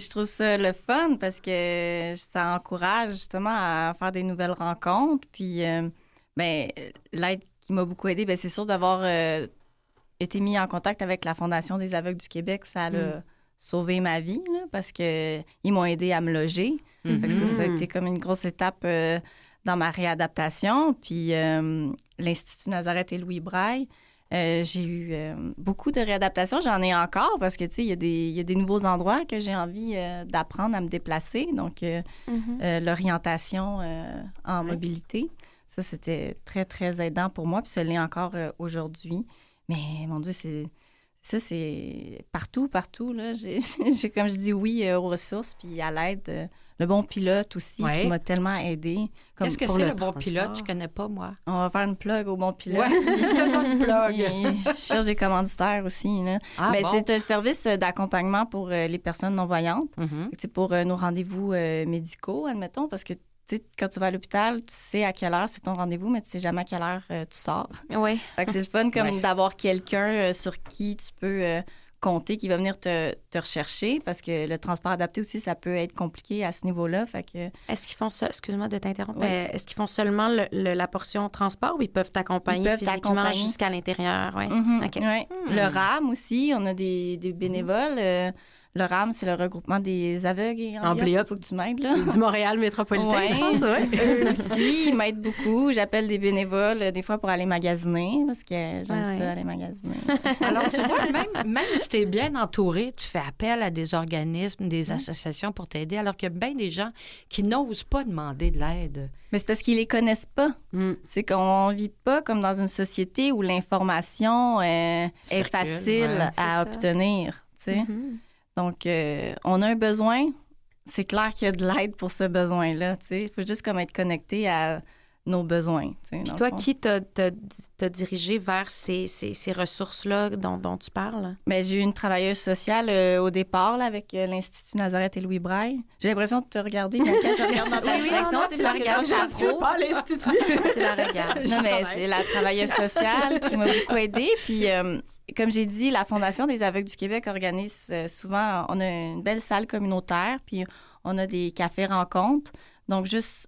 trouve ça le fun parce que ça encourage justement à faire des nouvelles rencontres. Puis, l'aide qui m'a beaucoup aidée, c'est sûr d'avoir été mis en contact avec la Fondation des aveugles du Québec. Ça a sauvé ma vie, là, parce qu'ils m'ont aidé à me loger. Fait que ça a été comme une grosse étape dans ma réadaptation. Puis, l'Institut Nazareth et Louis Braille, j'ai eu beaucoup de réadaptations. J'en ai encore parce que, tu sais, il y a des nouveaux endroits que j'ai envie d'apprendre à me déplacer. Donc, l'orientation en mobilité, ça, c'était très, très aidant pour moi. Puis ça l'est encore aujourd'hui. Mais, mon Dieu, c'est partout, là. J'ai comme je dis, oui aux ressources puis à l'aide. Le bon pilote aussi, qui m'a tellement aidée. Qu'est-ce que c'est, le bon pilote? Je connais pas, moi. On va faire une plug au bon pilote. Oui, faisons une plug. Je cherche des commanditaires aussi. Là. C'est un service d'accompagnement pour les personnes non-voyantes. C'est pour nos rendez-vous médicaux, admettons, parce que quand tu vas à l'hôpital, tu sais à quelle heure c'est ton rendez-vous, mais tu sais jamais à quelle heure tu sors. Oui. Fait que c'est le fun comme d'avoir quelqu'un sur qui tu peux compter qui va venir te rechercher parce que le transport adapté aussi, ça peut être compliqué à ce niveau-là. Fait que... Est-ce qu'ils font ça? Excuse-moi de t'interrompre. Oui. Est-ce qu'ils font seulement la portion transport ou ils peuvent t'accompagner physiquement jusqu'à l'intérieur? Ouais. OK. Ouais. Le RAM aussi, on a des bénévoles. Le RAM, c'est le regroupement des aveugles et amblyopes. Il faut que tu m'aides, là. Du Montréal métropolitain, je pense, Eux aussi, ils m'aident beaucoup. J'appelle des bénévoles, des fois, pour aller magasiner, parce que j'aime ça, aller magasiner. Alors, tu vois, même si tu es bien entouré, tu fais appel à des organismes, des associations pour t'aider, alors qu'il y a bien des gens qui n'osent pas demander de l'aide. Mais c'est parce qu'ils les connaissent pas. C'est qu'on vit pas comme dans une société où l'information est facile à obtenir, tu sais. Donc, on a un besoin. C'est clair qu'il y a de l'aide pour ce besoin-là. Il faut juste comme être connecté à nos besoins. Puis toi, qui t'a dirigé vers ces ressources-là dont tu parles? Bien, j'ai eu une travailleuse sociale au départ là, avec l'Institut Nazareth et Louis Braille. J'ai l'impression de te regarder. Quand je regarde dans ta direction, tu la regardes. Je ne suis pas l'Institut. Tu la regardes. Non, mais c'est la travailleuse sociale qui m'a beaucoup aidée. Puis... comme j'ai dit, la Fondation des aveugles du Québec organise souvent, on a une belle salle communautaire, puis on a des cafés-rencontres. Donc, juste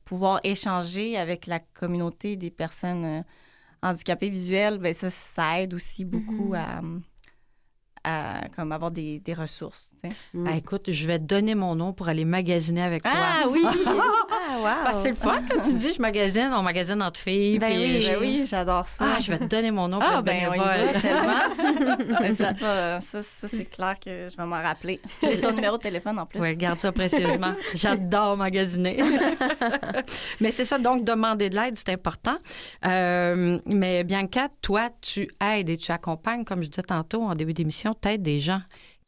pouvoir échanger avec la communauté des personnes handicapées visuelles, bien, ça aide aussi beaucoup à comme avoir des ressources. Écoute, je vais te donner mon nom pour aller magasiner avec toi. Ah oui! Wow. Parce que c'est le fun quand tu dis je magasine, on magasine entre filles. Ben oui, j'adore ça. Je vais te donner mon nom pour être bénévole. On y va, tellement. Ça, c'est clair que je vais m'en rappeler. J'ai ton numéro de téléphone en plus. Oui, garde ça précieusement. J'adore magasiner. Mais c'est ça, donc demander de l'aide, c'est important. Mais Bianca, toi, tu aides et tu accompagnes, comme je disais tantôt en début d'émission, t'aides des gens,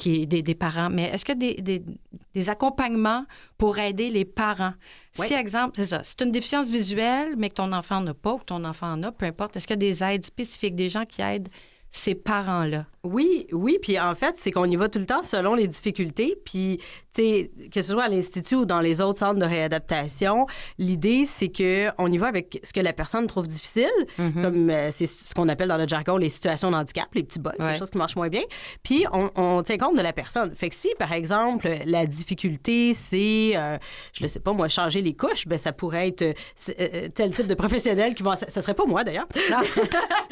des parents. Mais est-ce que des accompagnements pour aider les parents? Oui. Si, exemple, c'est ça, c'est une déficience visuelle, mais que ton enfant n'a pas ou que ton enfant en a, peu importe, est-ce qu'il y a des aides spécifiques, des gens qui aident ces parents-là? Oui, puis en fait, c'est qu'on y va tout le temps selon les difficultés. Puis, tu sais, que ce soit à l'Institut ou dans les autres centres de réadaptation, l'idée, c'est qu'on y va avec ce que la personne trouve difficile, comme c'est ce qu'on appelle dans notre jargon les situations de handicap, les petits bugs, les choses qui marchent moins bien. Puis, on tient compte de la personne. Fait que si, par exemple, la difficulté, c'est, je ne sais pas, moi, changer les couches, ben ça pourrait être tel type de professionnel qui va... Ça serait pas moi, d'ailleurs. Là,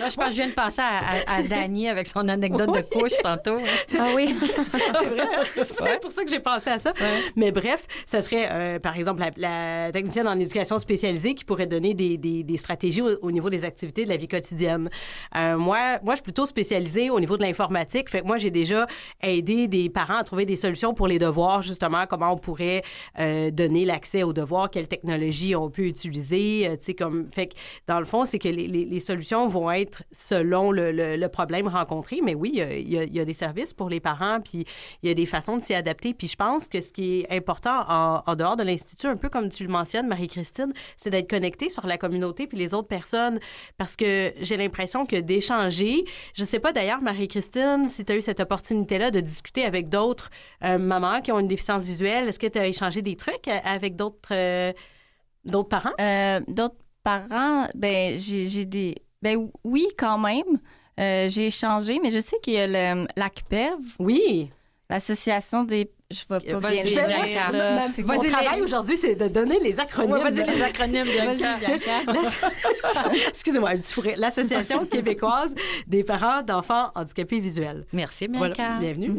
je pense que je viens de penser à Dani avec son anecdote de couche tantôt. Ah oui. C'est vrai. C'est peut-être pour ça que j'ai pensé à ça. Ouais. Mais bref, ça serait, par exemple, la technicienne en éducation spécialisée qui pourrait donner des stratégies au niveau des activités de la vie quotidienne. Moi, je suis plutôt spécialisée au niveau de l'informatique. Fait que moi, j'ai déjà aidé des parents à trouver des solutions pour les devoirs, justement, comment on pourrait donner l'accès aux devoirs, quelles technologies on peut utiliser. Tu sais, comme... Fait que, dans le fond, c'est que les solutions vont être selon le problème rencontré. Mais oui, il y a des services pour les parents, puis il y a des façons de s'y adapter. Puis je pense que ce qui est important en dehors de l'Institut, un peu comme tu le mentionnes, Marie-Christine, c'est d'être connecté sur la communauté puis les autres personnes, parce que j'ai l'impression que d'échanger, je sais pas d'ailleurs, Marie-Christine, si tu as eu cette opportunité-là de discuter avec d'autres mamans qui ont une déficience visuelle, est-ce que tu as échangé des trucs avec d'autres parents? D'autres parents, ben j'ai des... Ben oui, quand même. J'ai échangé, mais je sais qu'il y a l'ACPEV. Oui. L'association des... Je ne vais pas bien dire. Mon travail aujourd'hui, c'est de donner les acronymes. On va dire les acronymes, Bianca. Excusez-moi, un petit fourré. L'Association québécoise des parents d'enfants handicapés visuels. Merci, Bianca. Voilà. Bienvenue.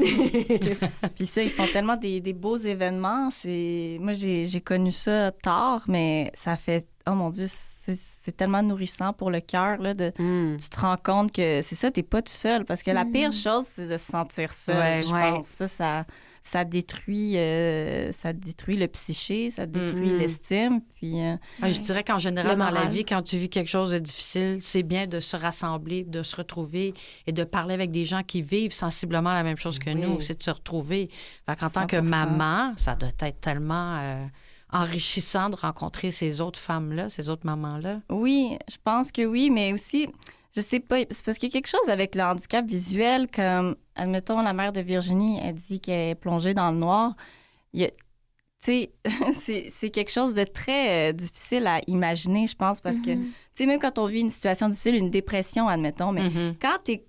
Puis ça, ils font tellement des beaux événements. Moi, j'ai connu ça tard, mais ça fait... Oh mon Dieu, c'est tellement nourrissant pour le cœur, là, tu te rends compte que c'est ça, t'es pas tout seul. Parce que la pire chose, c'est de se sentir seul, je pense. Ça détruit le psyché, ça détruit l'estime. Puis, je dirais qu'en général, dans la vie, quand tu vis quelque chose de difficile, c'est bien de se rassembler, de se retrouver et de parler avec des gens qui vivent sensiblement la même chose que nous. C'est de se retrouver. Fait qu'en tant que maman, ça doit être tellement... enrichissant de rencontrer ces autres femmes-là, ces autres mamans-là? Oui, je pense que oui, mais aussi, je sais pas, c'est parce qu'il y a quelque chose avec le handicap visuel, comme, admettons, la mère de Virginie, elle dit qu'elle est plongée dans le noir. Tu sais, c'est quelque chose de très difficile à imaginer, je pense, parce que, tu sais, même quand on vit une situation difficile, une dépression, admettons, mais quand t'es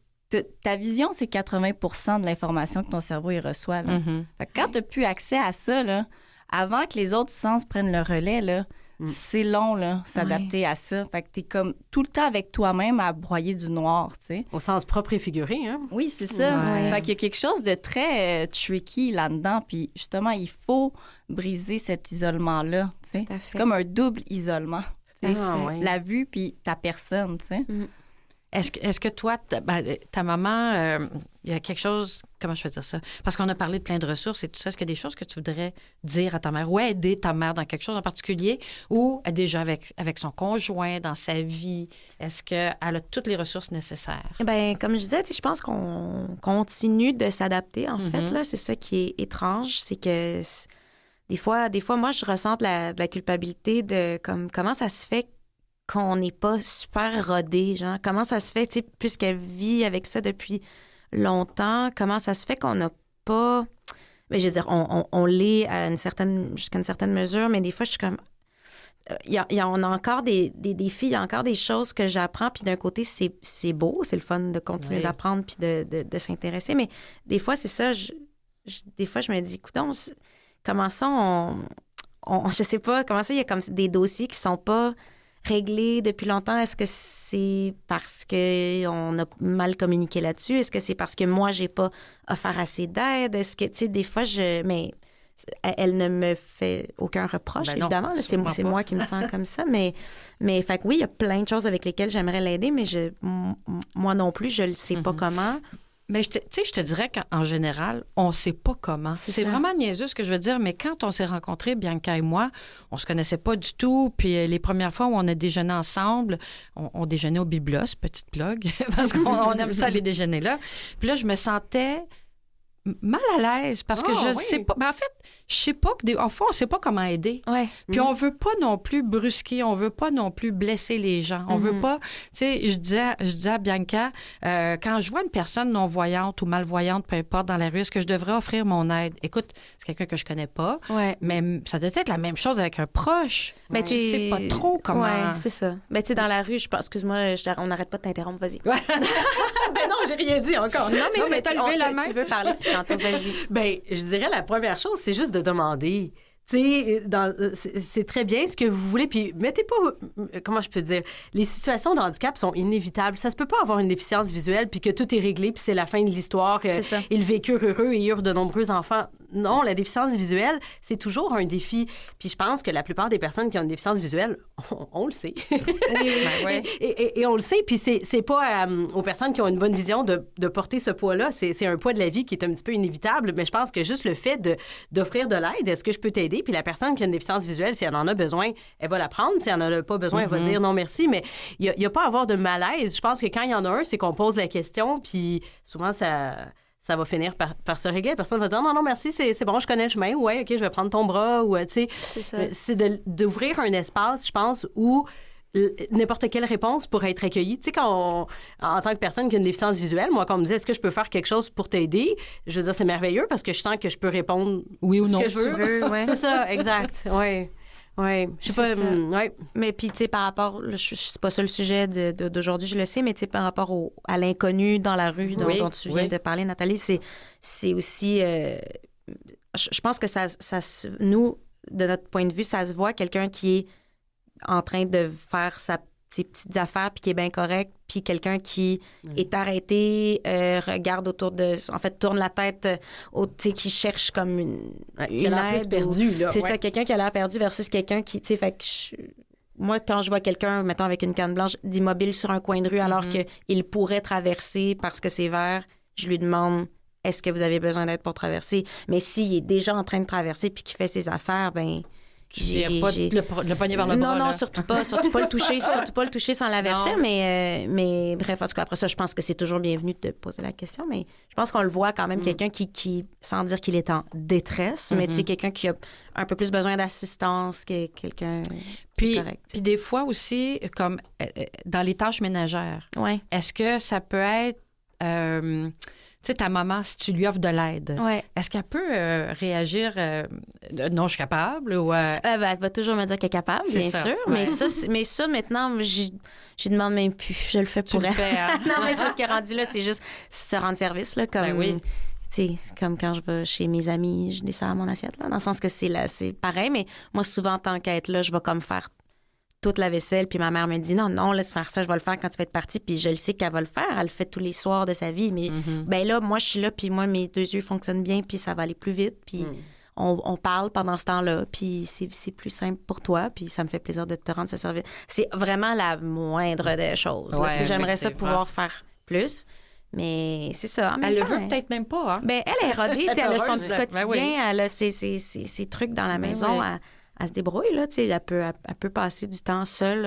ta vision, c'est 80% de l'information que ton cerveau il reçoit. Là. Fait que quand tu n'as plus accès à ça, là, avant que les autres sens prennent le relais, là, c'est long, là, s'adapter à ça. Fait que t'es comme tout le temps avec toi-même à broyer du noir, tu sais. Au sens propre et figuré, hein? Oui, c'est ça. Ouais. Fait qu'il y a quelque chose de très tricky là-dedans. Puis justement, il faut briser cet isolement-là, tu sais. Tout à fait. C'est comme un double isolement. Ouais. La vue puis ta personne, tu sais. Est-ce que toi, ta maman, il y a quelque chose, comment je vais dire ça? Parce qu'on a parlé de plein de ressources et tout ça. Est-ce qu'il y a des choses que tu voudrais dire à ta mère ou aider ta mère dans quelque chose en particulier ou déjà avec son conjoint, dans sa vie? Est-ce qu'elle a toutes les ressources nécessaires? Ben, comme je disais, je pense qu'on continue de s'adapter, en fait. Là, c'est ça qui est étrange, c'est que des fois, moi, je ressens de la culpabilité de comment ça se fait qu'on n'est pas super rodé, genre. Comment ça se fait, tu sais, puisqu'elle vit avec ça depuis longtemps, comment ça se fait qu'on n'a pas... Ben, je veux dire, on l'est jusqu'à une certaine mesure, mais des fois, je suis comme... on a encore des défis, il y a encore des choses que j'apprends, puis d'un côté, c'est beau, c'est le fun de continuer d'apprendre puis de s'intéresser, mais des fois, c'est ça, des fois, je me dis, écoute, comment ça, je sais pas, comment ça, il y a comme des dossiers qui sont pas réglés depuis longtemps? Est-ce que c'est parce qu'on a mal communiqué là-dessus? Est-ce que c'est parce que moi, j'ai pas offert assez d'aide? Est-ce que, tu sais, des fois, mais elle ne me fait aucun reproche, Ben non, évidemment. Là, c'est moi qui me sens comme ça. Mais fait que oui, il y a plein de choses avec lesquelles j'aimerais l'aider, mais moi non plus, je ne sais pas comment. Mais je te dirais qu'en général, on ne sait pas comment. C'est vraiment niaiseux ce que je veux dire, mais quand on s'est rencontrés, Bianca et moi, on se connaissait pas du tout. Puis les premières fois où on a déjeuné ensemble, on déjeunait au Biblos, petite plug, parce qu'on aime ça aller déjeuner là. Puis là, je me sentais mal à l'aise parce que je ne sais pas. Ben en fait, je sais pas en fond, on sait pas comment aider. Ouais. Puis on veut pas non plus brusquer, on veut pas non plus blesser les gens. On veut pas, tu sais, je disais à Bianca, quand je vois une personne non-voyante ou malvoyante, peu importe, dans la rue, est-ce que je devrais offrir mon aide? Écoute, c'est quelqu'un que je connais pas, mais ça doit être la même chose avec un proche. Mais tu sais pas trop comment... Oui, c'est ça. Mais tu sais, dans la rue, je pense, excuse-moi, on n'arrête pas de t'interrompre, vas-y. Ben non, j'ai rien dit encore. Non, mais t'as levé la main. Tu veux parler, puis tantôt, vas-y. Ben, je dirais la première chose, c'est juste de demander. Tu sais, c'est très bien ce que vous voulez, puis mettez pas, comment je peux dire, les situations de handicap sont inévitables. Ça se peut pas avoir une déficience visuelle puis que tout est réglé puis c'est la fin de l'histoire. Ils vécurent heureux et eurent de nombreux enfants. Non, la déficience visuelle, c'est toujours un défi. Puis je pense que la plupart des personnes qui ont une déficience visuelle, on le sait. Et on le sait, puis c'est pas aux personnes qui ont une bonne vision de porter ce poids-là. C'est un poids de la vie qui est un petit peu inévitable, mais je pense que juste le fait d'offrir de l'aide, est-ce que je peux t'aider? Puis la personne qui a une déficience visuelle, si elle en a besoin, elle va la prendre. Si elle n'en a pas besoin, elle va dire non merci. Mais il n'y a pas à avoir de malaise. Je pense que quand il y en a un, c'est qu'on pose la question, puis souvent, ça va finir par se régler. La personne va dire non, merci, c'est bon, je connais le chemin. Ouais, OK, je vais prendre ton bras. Ou, tu sais, c'est ça. C'est d'ouvrir un espace, je pense, où n'importe quelle réponse pourrait être accueillie. Tu sais, en tant que personne qui a une déficience visuelle, moi, quand on me dit est-ce que je peux faire quelque chose pour t'aider, je veux dire, c'est merveilleux parce que je sens que je peux répondre oui ou non. Ce que je veux. Ouais. C'est ça, exact. Oui. Oui, je sais pas. Ouais. Mais puis, tu sais, par rapport, c'est pas ça le sujet d'aujourd'hui, je le sais, mais tu sais, par rapport à l'inconnu dans la rue dont tu viens de parler, Nathalie, c'est aussi. Je pense que nous, de notre point de vue, ça se voit, quelqu'un qui est en train de faire ses petites affaires puis qui est bien correct, puis quelqu'un qui est arrêté, regarde autour en fait, tourne la tête, qui cherche comme une aide perdue, là. C'est ça, quelqu'un qui a l'air perdu versus quelqu'un qui, tu sais, fait que moi, quand je vois quelqu'un, mettons, avec une canne blanche, d'immobile sur un coin de rue, alors qu'il pourrait traverser parce que c'est vert, je lui demande est-ce que vous avez besoin d'aide pour traverser? Mais s'il est déjà en train de traverser puis qu'il fait ses affaires, ben j'ai pas le poignet vers le bras. Non, là. surtout pas le toucher sans l'avertir, mais bref, en tout cas, après ça, je pense que c'est toujours bienvenu de poser la question, mais je pense qu'on le voit quand même, quelqu'un qui, sans dire qu'il est en détresse, mais tu sais, quelqu'un qui a un peu plus besoin d'assistance que quelqu'un qui est correct. Puis des fois aussi, comme dans les tâches ménagères, est-ce que ça peut être tu sais, ta maman, si tu lui offres de l'aide, Ouais. est-ce qu'elle peut réagir non, je suis capable ou... Elle va toujours me dire qu'elle est capable, C'est bien ça, sûr. ouais. Mais ça, maintenant, j'y demande même plus. Je le fais Tu pour le elle. fais, hein? Non, mais c'est parce que rendu là, c'est juste se rendre service, là, comme... Ben oui. Tu sais, comme quand je vais chez mes amis, je descends mon assiette, là, dans le sens que c'est pareil, mais moi, souvent, en tant qu'être là, je vais comme faire toute la vaisselle, puis ma mère me dit non, laisse faire ça, je vais le faire quand tu vas être partie, puis je le sais qu'elle va le faire, elle le fait tous les soirs de sa vie, mais ben là, moi, je suis là, puis moi, mes 2 yeux fonctionnent bien, puis ça va aller plus vite, puis on parle pendant ce temps-là, puis c'est plus simple pour toi, puis ça me fait plaisir de te rendre ce service. C'est vraiment la moindre des choses. Là. Ouais, Tu sais, j'aimerais ça effectivement. pouvoir faire plus, mais c'est ça. En même Elle le temps, veut peut-être même pas, hein? Ben, elle est rodée, tu sais, elle a son Heureuse, petit ben quotidien, oui. elle a ses trucs dans la Ben maison, oui. elle se débrouille, là, tu sais, elle peut passer du temps seule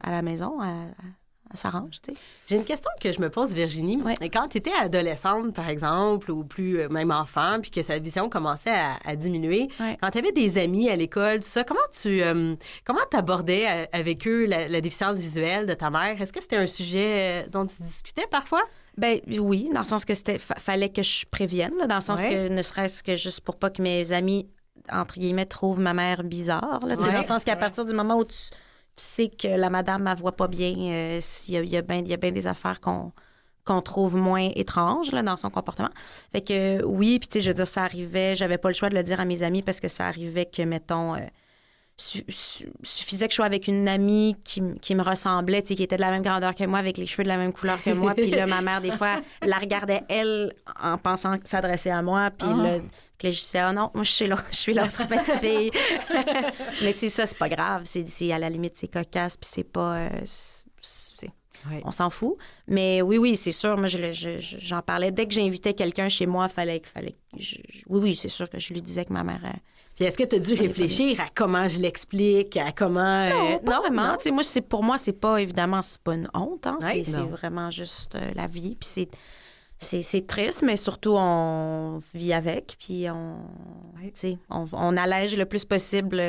à la maison, elle s'arrange, tu sais. J'ai une question que je me pose, Virginie. Ouais. Quand tu étais adolescente, par exemple, ou plus même enfant, puis que sa vision commençait à diminuer, Ouais. quand tu avais des amis à l'école, tout ça, comment t'abordais avec eux la déficience visuelle de ta mère? Est-ce que c'était un sujet dont tu discutais parfois? Ben oui, dans le sens que fallait que je prévienne, là, dans le sens Ouais. que ne serait-ce que juste pour pas que mes amis, entre guillemets, trouvent ma mère bizarre, là, tu sais, Ouais. dans le sens qu'à partir du moment où tu sais que la madame ne voit pas bien, il y a bien des affaires qu'on trouve moins étranges là, dans son comportement. Fait que oui, puis tu sais, je veux dire, ça arrivait, j'avais pas le choix de le dire à mes amis parce que ça arrivait que, mettons, suffisait que je sois avec une amie qui me ressemblait, tu sais, qui était de la même grandeur que moi, avec les cheveux de la même couleur que moi. Puis là, ma mère, des fois, la regardait, elle, en pensant que s'adressait à moi. Puis là, je disais, ah non, moi, je suis l'autre petite fille. Mais tu sais, ça, c'est pas grave. C'est à la limite, c'est cocasse, puis c'est pas... On s'en fout. Mais oui, c'est sûr. Moi, j'en parlais. Dès que j'invitais quelqu'un chez moi, fallait que oui, c'est sûr que je lui disais que ma mère... Puis est-ce que tu as dû réfléchir à comment je l'explique, à comment... Non, pas vraiment. non? Tu sais, pour moi, c'est pas, évidemment, c'est pas une honte. Hein. Ouais, C'est non. vraiment juste la vie. Puis c'est triste, mais surtout, on vit avec. Puis tu sais, on allège le plus possible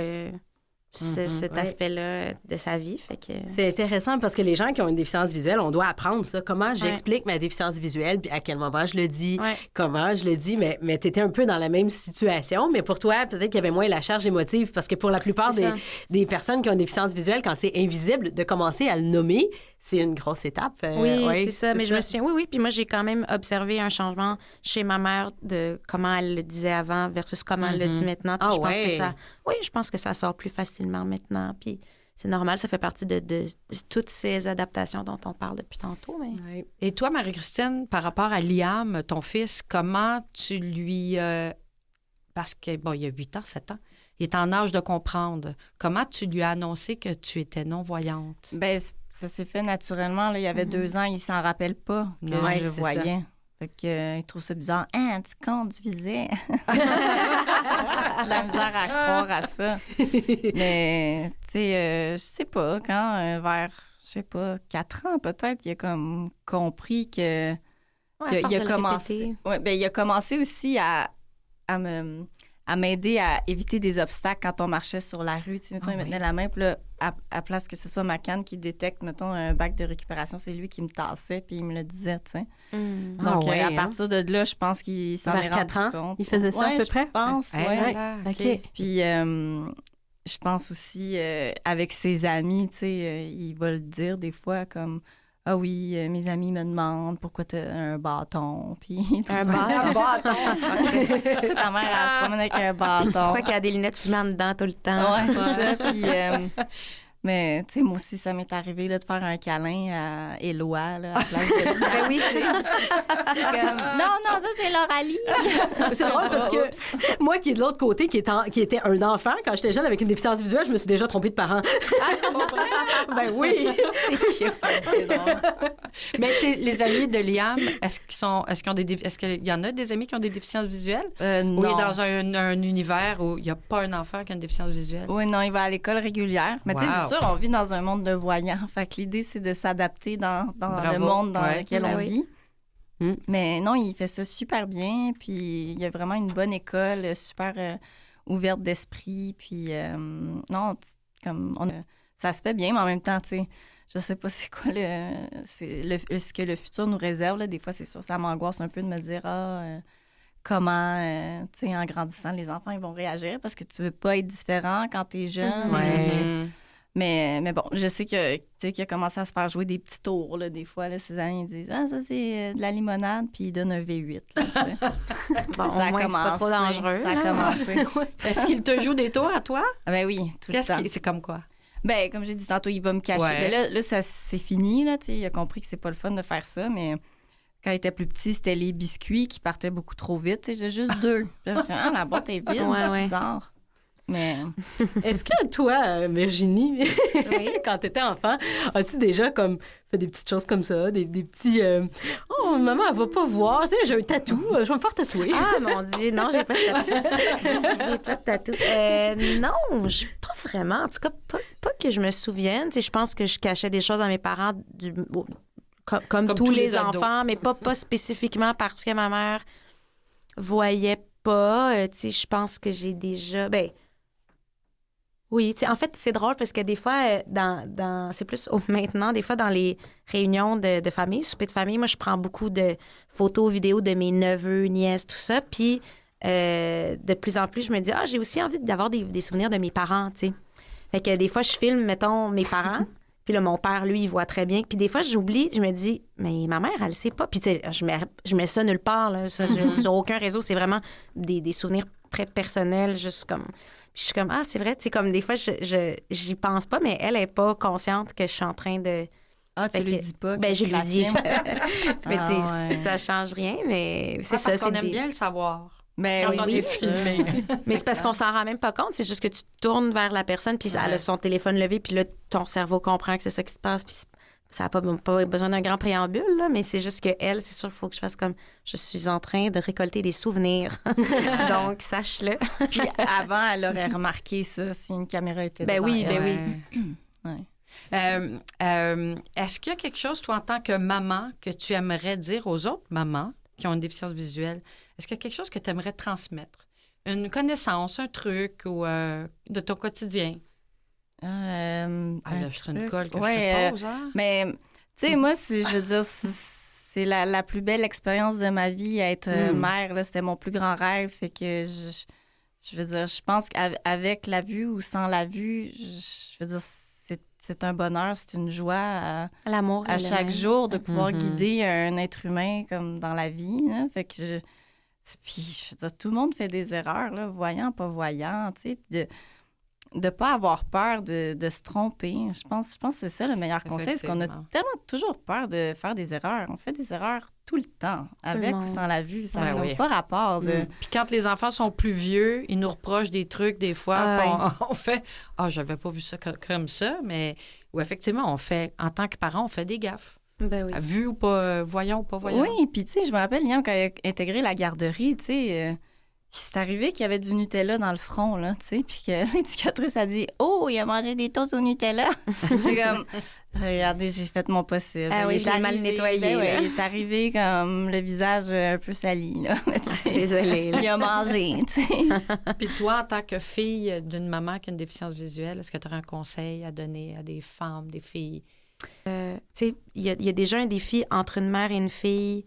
cet ouais. aspect-là de sa vie. Fait que... C'est intéressant parce que les gens qui ont une déficience visuelle, on doit apprendre ça. Comment j'explique ma déficience visuelle, puis à quel moment je le dis, Ouais. comment je le dis. Mais tu étais un peu dans la même situation. Mais pour toi, peut-être qu'il y avait moins la charge émotive parce que pour la plupart C'est ça. des personnes qui ont une déficience visuelle, quand c'est invisible, de commencer à le nommer, c'est une grosse étape. Oui, ouais, c'est ça. Mais je me souviens, oui. Puis moi, j'ai quand même observé un changement chez ma mère de comment elle le disait avant versus comment elle le dit maintenant. Tu sais, Ah je pense ouais. que je pense que ça sort plus facilement maintenant. Puis c'est normal, ça fait partie de toutes ces adaptations dont on parle depuis tantôt. Mais... Ouais. Et toi, Marie-Christine, par rapport à Liam, ton fils, comment tu lui... parce que, bon, il y a 8 ans, 7 ans, il est en âge de comprendre. Comment tu lui as annoncé que tu étais non-voyante? Ben, ça s'est fait naturellement. Là. Il y avait 2 ans, il s'en rappelle pas que Ouais, je c'est voyais. Fait que, il trouve ça bizarre. Hein, tu conduisais? De la misère à croire à ça. Mais, tu sais, je sais pas, quand vers, je sais pas, 4 ans peut-être, il a comme compris que... Ouais, il a commencé. Ouais, ben, il a commencé aussi à m'aider à éviter des obstacles quand on marchait sur la rue. Tu sais, mettons, il me tenait la main, puis là, à place que ce soit ma canne qui détecte, mettons, un bac de récupération, c'est lui qui me tassait, puis il me le disait, tu sais. Donc, à partir de là, je pense qu'il s'en est Vers 4 ans, rendu compte. il faisait ça à peu près? Je pense, ouais. OK. Puis, je pense aussi, avec ses amis, tu sais, il va le dire des fois comme... Ah oui, mes amis me demandent pourquoi tu as un bâton. Puis Un bâton. Ta mère, elle se promène avec un bâton. Pourquoi qu'il y a des lunettes fumant dedans tout le temps? Ouais, c'est ça. Puis, mais, tu sais, moi aussi, ça m'est arrivé là, de faire un câlin à Éloi, là, à la place de... Ben oui, C'est comme... Non, ça, c'est Lauralie. C'est drôle parce que moi qui est de l'autre côté, qui était un enfant, quand j'étais jeune avec une déficience visuelle, je me suis déjà trompée de parents. Ben oui! c'est cute. C'est drôle. Mais les amis de Liam, est-ce qu'il y en a des amis qui ont des déficiences visuelles? Non. Ou il est dans un univers où il n'y a pas un enfant qui a une déficience visuelle? Oui, non, il va à l'école régulière. Mais tu sais, Wow. c'est sûr, on vit dans un monde de voyants. Fait que l'idée, c'est de s'adapter dans Bravo. le monde dans Ouais. lequel Ben on oui. vit. Mm. Mais non, il fait ça super bien. Puis il y a vraiment une bonne école, super ouverte d'esprit. Puis non, comme ça se fait bien, mais en même temps, tu sais, je sais pas c'est quoi ce que le futur nous réserve. Là. Des fois, c'est sûr, ça m'angoisse un peu de me dire comment, tu sais, en grandissant, les enfants, ils vont réagir parce que tu veux pas être différent quand tu es jeune. Ouais. Mais bon, je sais que, tu sais, qu'il a commencé à se faire jouer des petits tours, là, des fois. Là, ses amis ils disent « Ah, ça, c'est de la limonade », puis il donne un V8. Là, Bon, ça au moins, c'est pas trop dangereux. Ça a commencé. Est-ce qu'il te joue des tours à toi? Ah ben oui, tout le temps. C'est comme quoi? Ben, comme j'ai dit tantôt, il va me cacher. Ouais. Ben là, ça, c'est fini, là, tu sais. Il a compris que c'est pas le fun de faire ça, mais quand il était plus petit, c'était les biscuits qui partaient beaucoup trop vite. Tu sais, j'ai juste 2. Là, je me suis dit, ah, la boîte est vide, c'est bizarre. Mais Est-ce que toi, Virginie, quand tu étais enfant, as-tu déjà comme fait des petites choses comme ça, des petits oh maman elle va pas voir, tu sais, j'ai un tatou, je vais me faire tatouer. Ah, mon Dieu, non, j'ai pas de tatou. J'ai pas de tatou. Non, pas vraiment. En tout cas, pas que je me souvienne. Tu sais, je pense que je cachais des choses à mes parents comme tous les enfants, mais pas spécifiquement parce que ma mère voyait pas. Tu sais, je pense que j'ai déjà... Oui, tu sais, en fait, c'est drôle parce que des fois, c'est plus maintenant, des fois, dans les réunions de famille, souper de famille, moi, je prends beaucoup de photos, vidéos de mes neveux, nièces, tout ça. Puis, de plus en plus, je me dis, j'ai aussi envie d'avoir des souvenirs de mes parents, tu sais. Fait que des fois, je filme, mettons, mes parents. Puis là, mon père, lui, il voit très bien. Puis des fois, j'oublie, je me dis, mais ma mère, elle sait pas. Puis tu sais, je mets ça nulle part, là, sur aucun réseau. C'est vraiment des souvenirs très personnels, juste comme... Puis je suis comme, c'est vrai, tu sais, comme des fois, j'y pense pas, mais elle est pas consciente que je suis en train de... Ah, tu lui dis pas? Ben, je lui dis. Mais tu sais, ouais. ça change rien, mais c'est ça. Parce qu'on c'est aime bien le savoir. Ben Quand on est filmé. Mais c'est parce qu'on s'en rend même pas compte. C'est juste que tu te tournes vers la personne, puis elle a son téléphone levé, puis là, ton cerveau comprend que c'est ça qui se passe, puis ça n'a pas besoin d'un grand préambule, là, mais c'est juste que elle, c'est sûr qu'il faut que je fasse comme je suis en train de récolter des souvenirs. Donc, sache-le. Puis avant, elle aurait remarqué ça si une caméra était devant Oui, elle. oui. Ouais. Est-ce qu'il y a quelque chose, toi, en tant que maman, que tu aimerais dire aux autres mamans qui ont une déficience visuelle? Est-ce qu'il y a quelque chose que tu aimerais transmettre? Une connaissance, un truc ou de ton quotidien? Là, c'est une colle que je te pose. Hein? Mais, tu sais, moi, je veux dire, c'est la plus belle expérience de ma vie, être mère. Là, c'était mon plus grand rêve. Fait que, je veux dire, je pense qu'avec la vue ou sans la vue, je veux dire, c'est un bonheur, c'est une joie l'amour à chaque jour de pouvoir guider un être humain comme dans la vie. Là. Fait que puis, je veux dire, tout le monde fait des erreurs, là, voyant, pas voyant, tu sais. Puis de pas avoir peur de se tromper. Je pense que c'est ça le meilleur conseil, c'est qu'on a tellement toujours peur de faire des erreurs. On fait des erreurs tout le temps, avec ou sans la vue. Ça n'a pas rapport. Puis quand les enfants sont plus vieux, ils nous reprochent des trucs des fois. On fait « j'avais pas vu ça comme ça », mais où effectivement, on fait, en tant que parents, on fait des gaffes. Ben oui. Vu ou pas, voyant ou pas voyant. Oui, puis tu sais, je me rappelle, Liam, quand il a intégré la garderie, tu sais... c'est arrivé qu'il y avait du Nutella dans le front, là, tu sais, puis que l'éducatrice a dit « Oh, il a mangé des toasts au Nutella! » J'ai comme « Regardez, j'ai fait mon possible. » Ah oui, je l'ai mal nettoyé. Ben, il est arrivé comme le visage un peu sali, là. Mais, désolée. Il a mangé, tu sais. Puis toi, en tant que fille d'une maman qui a une déficience visuelle, est-ce que tu aurais un conseil à donner à des femmes, des filles? Tu sais, il y a déjà un défi entre une mère et une fille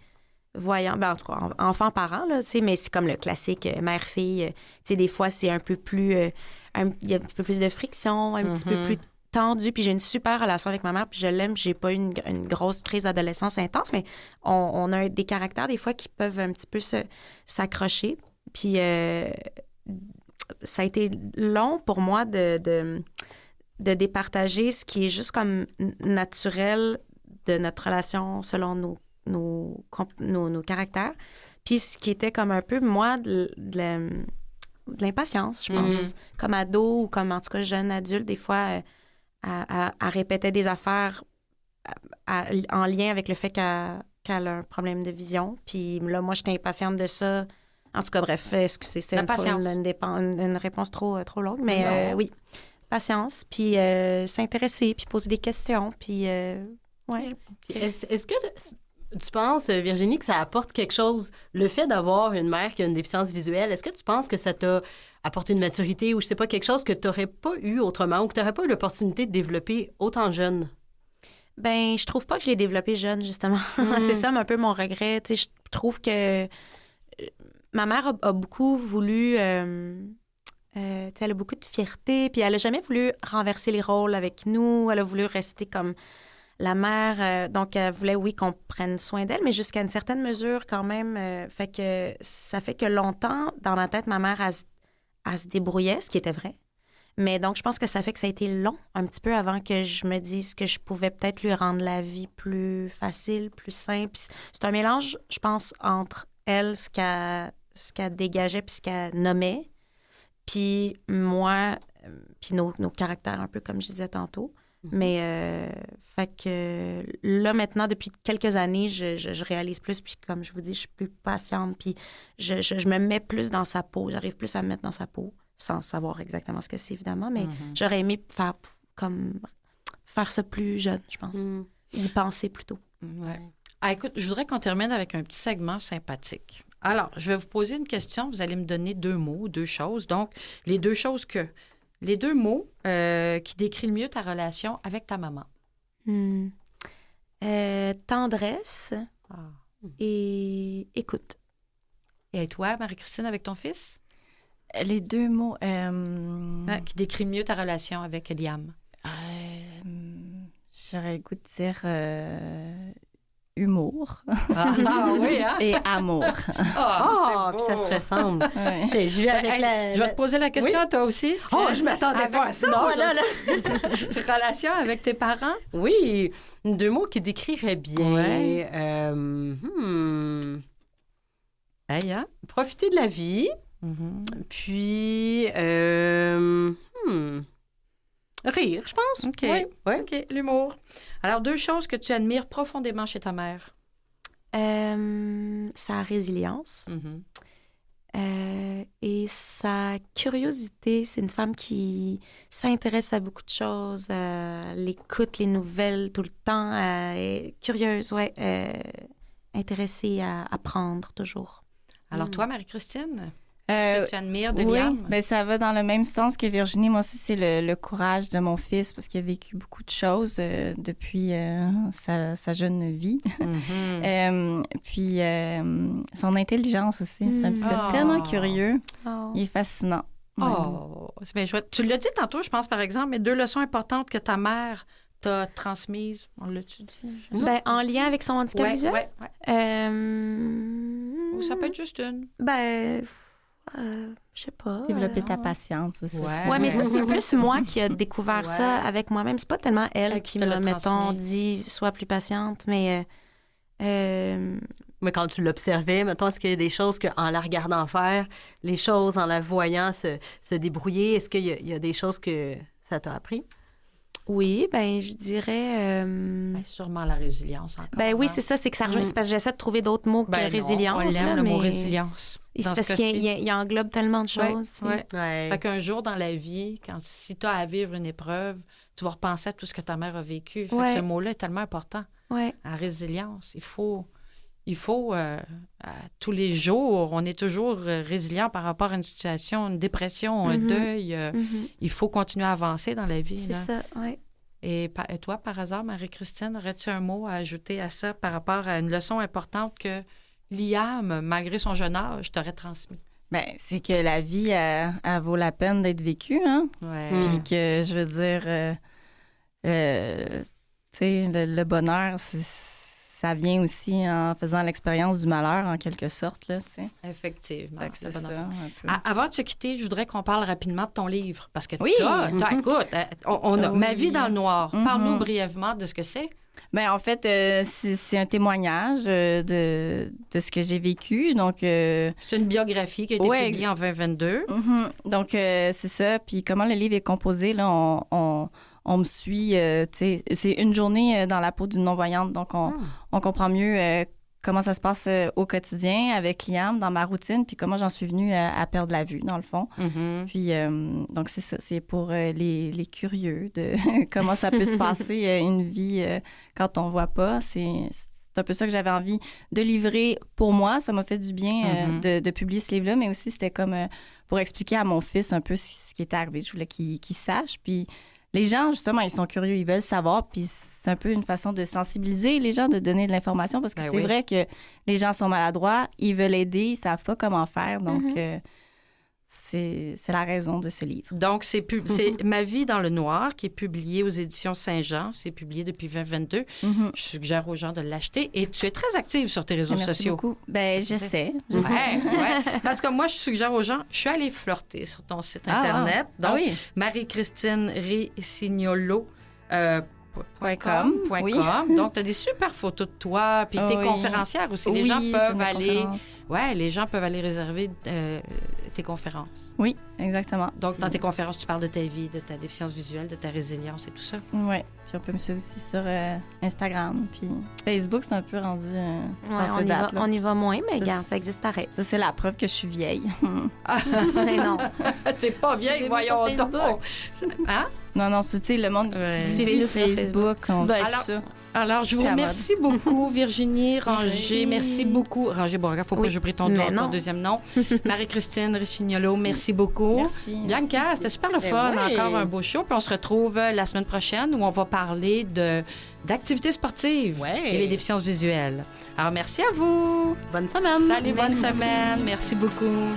voyant, en tout cas, enfant-parent, là, tu sais, mais c'est comme le classique mère-fille. Tu sais, des fois, c'est un peu plus... il y a un peu plus de friction, un petit peu plus tendu. Puis j'ai une super relation avec ma mère, puis je l'aime. J'ai pas eu une grosse crise d'adolescence intense, mais on a des caractères, des fois, qui peuvent un petit peu s'accrocher. Puis ça a été long pour moi de départager ce qui est juste comme naturel de notre relation selon nos caractères. Puis ce qui était comme un peu, moi, de l'impatience, je pense. Comme ado ou comme, en tout cas, jeune adulte, des fois, elle répétait des affaires en lien avec le fait qu'elle a un problème de vision. Puis là, moi, j'étais impatiente de ça. En tout cas, bref, excusez, c'était une réponse trop longue. Mais oui, patience, puis s'intéresser, puis poser des questions, puis... ouais. Est-ce que tu penses, Virginie, que ça apporte quelque chose, le fait d'avoir une mère qui a une déficience visuelle, est-ce que tu penses que ça t'a apporté une maturité ou je sais pas, quelque chose que tu n'aurais pas eu autrement ou que tu n'aurais pas eu l'opportunité de développer autant jeune? Ben, je trouve pas que je l'ai développé jeune, justement. C'est ça un peu mon regret. Tu sais, je trouve que ma mère a beaucoup voulu... tu sais, elle a beaucoup de fierté, puis elle a jamais voulu renverser les rôles avec nous. Elle a voulu rester comme la mère. Donc, elle voulait, oui, qu'on prenne soin d'elle, mais jusqu'à une certaine mesure quand même. Ça fait que longtemps, dans ma tête, ma mère, elle se débrouillait, ce qui était vrai. Mais donc, je pense que ça fait que ça a été long un petit peu avant que je me dise que je pouvais peut-être lui rendre la vie plus facile, plus simple. Puis c'est un mélange, je pense, entre elle, ce qu'elle dégageait puis ce qu'elle nommait, puis moi, puis nos caractères, un peu comme je disais tantôt. Mais, fait que là, maintenant, depuis quelques années, je réalise plus, puis comme je vous dis, je suis plus patiente, puis je me mets plus dans sa peau. J'arrive plus à me mettre dans sa peau, sans savoir exactement ce que c'est, évidemment, mais j'aurais aimé faire ça plus jeune, je pense. Y penser plutôt. Ouais. Ah, écoute, je voudrais qu'on termine avec un petit segment sympathique. Alors, je vais vous poser une question. Vous allez me donner 2 mots, 2 choses. Donc, les 2 choses que... Les 2 mots qui décrivent le mieux ta relation avec ta maman. Tendresse et écoute. Et toi, Marie-Christine, avec ton fils? Les 2 mots... Qui décrivent mieux ta relation avec Liam. J'aurais le goût de dire humour. Oui, hein? Et amour. Puis ça se ressemble. Ouais. Je vais avec Je vais te poser la question à toi aussi. Je m'attendais pas à ça. Non, Voilà, relation avec tes parents? Oui, 2 mots qui décriraient bien. Ouais. Hey, hein? Profiter de la vie. Puis, rire, je pense. OK. Oui. OK, l'humour. Alors, 2 choses que tu admires profondément chez ta mère. Sa résilience et sa curiosité. C'est une femme qui s'intéresse à beaucoup de choses. Elle écoute les nouvelles tout le temps. Elle est curieuse, intéressée à apprendre toujours. Alors, toi, Marie-Christine? Ce que tu admires de Liam? Oui, ça va dans le même sens que Virginie. Moi aussi, c'est le courage de mon fils parce qu'il a vécu beaucoup de choses depuis sa jeune vie. Puis son intelligence aussi. C'est un petit gars tellement curieux. Il est fascinant. C'est bien chouette. Tu l'as dit tantôt, je pense, par exemple, mais 2 leçons importantes que ta mère t'a transmises. On l'a-tu dit? Ben, en lien avec son handicap visuel? Ou ça peut être juste une. Je sais pas. Développer ta patience aussi. Ouais, mais ça, c'est plus moi qui a découvert ça avec moi-même. C'est pas tellement elle qui m'a, mettons, dit « sois plus patiente », mais... Mais quand tu l'observais, mettons, est-ce qu'il y a des choses qu'en la regardant faire, les choses en la voyant se débrouiller, est-ce qu'il y a des choses que ça t'a appris? Oui, ben je dirais... Sûrement la résilience encore. Ben oui, c'est ça, c'est que ça rejoint. C'est parce que j'essaie de trouver d'autres mots que résilience. On l'aime, le mot résilience. C'est parce qu'il englobe tellement de choses. Fait qu'un jour dans la vie, si tu as à vivre une épreuve, tu vas repenser à tout ce que ta mère a vécu. Fait que ce mot-là est tellement important. La résilience, il faut tous les jours, on est toujours résilient par rapport à une situation, une dépression, un deuil. Il faut continuer à avancer dans la vie. C'est ça, oui. Et toi, par hasard, Marie-Christine, aurais-tu un mot à ajouter à ça par rapport à une leçon importante que Liam, malgré son jeune âge, t'aurait transmis? Ben, c'est que la vie, elle vaut la peine d'être vécue, hein? Puis que, je veux dire, tu sais, le bonheur, ça vient aussi en faisant l'expérience du malheur, en quelque sorte, là, tu sais. Effectivement. C'est ça, un peu. Avant de se quitter, je voudrais qu'on parle rapidement de ton livre. Parce que écoute, on a Ma vie dans le noir. Parle-nous brièvement de ce que c'est. Bien, en fait, c'est un témoignage de ce que j'ai vécu. Donc, c'est une biographie qui a été publiée en 2022. Donc, c'est ça. Puis comment le livre est composé, là, on me suit, tu sais, c'est une journée dans la peau d'une non-voyante. Donc, on comprend mieux comment ça se passe au quotidien avec Liam, dans ma routine, puis comment j'en suis venue à perdre la vue, dans le fond. Puis, donc, c'est ça. C'est pour les curieux de comment ça peut se passer une vie quand on voit pas. C'est un peu ça que j'avais envie de livrer pour moi. Ça m'a fait du bien de publier ce livre-là, mais aussi, c'était comme pour expliquer à mon fils un peu ce qui était arrivé. Je voulais qu'il sache. Puis les gens, justement, ils sont curieux, ils veulent savoir, puis c'est un peu une façon de sensibiliser les gens, de donner de l'information, parce que c'est vrai que les gens sont maladroits, ils veulent aider, ils savent pas comment faire, donc c'est la raison de ce livre. Donc, c'est Ma vie dans le noir, qui est publié aux éditions Saint-Jean. C'est publié depuis 2022. Je suggère aux gens de l'acheter. Et tu es très active sur tes réseaux sociaux. Merci beaucoup. Ben, j'essaie. Ouais. En tout cas, moi, je suggère aux gens, je suis allée flirter sur ton site Internet. Wow. Donc, Marie-Christine Ricignolo. .com. Oui. Donc, tu as des super photos de toi, puis t'es conférencière aussi. Les gens peuvent aller... Ouais, les gens peuvent aller réserver tes conférences. Oui, exactement. Donc, dans tes conférences, tu parles de ta vie, de ta déficience visuelle, de ta résilience et tout ça. Oui. Puis on peut me suivre aussi sur Instagram. Puis Facebook, c'est un peu rendu on y va moins, mais regarde, ça existe pareil. Ça, c'est la preuve que je suis vieille. Mais non. C'est pas bien, voyons donc. Hein? Non, c'est le monde Suivez-nous sur Facebook. Alors, je vous remercie beaucoup, Virginie Ranger. Merci beaucoup. Ranger Bourga, faut pas que je prie ton deuxième nom. Marie-Christine Ricignolo, merci beaucoup. Merci. Bianca, c'était super le fun. Encore un beau show. Puis on se retrouve la semaine prochaine où on va parler d'activités sportives et les déficiences visuelles. Alors, merci à vous. Bonne semaine. Salut, bonne semaine. Merci beaucoup.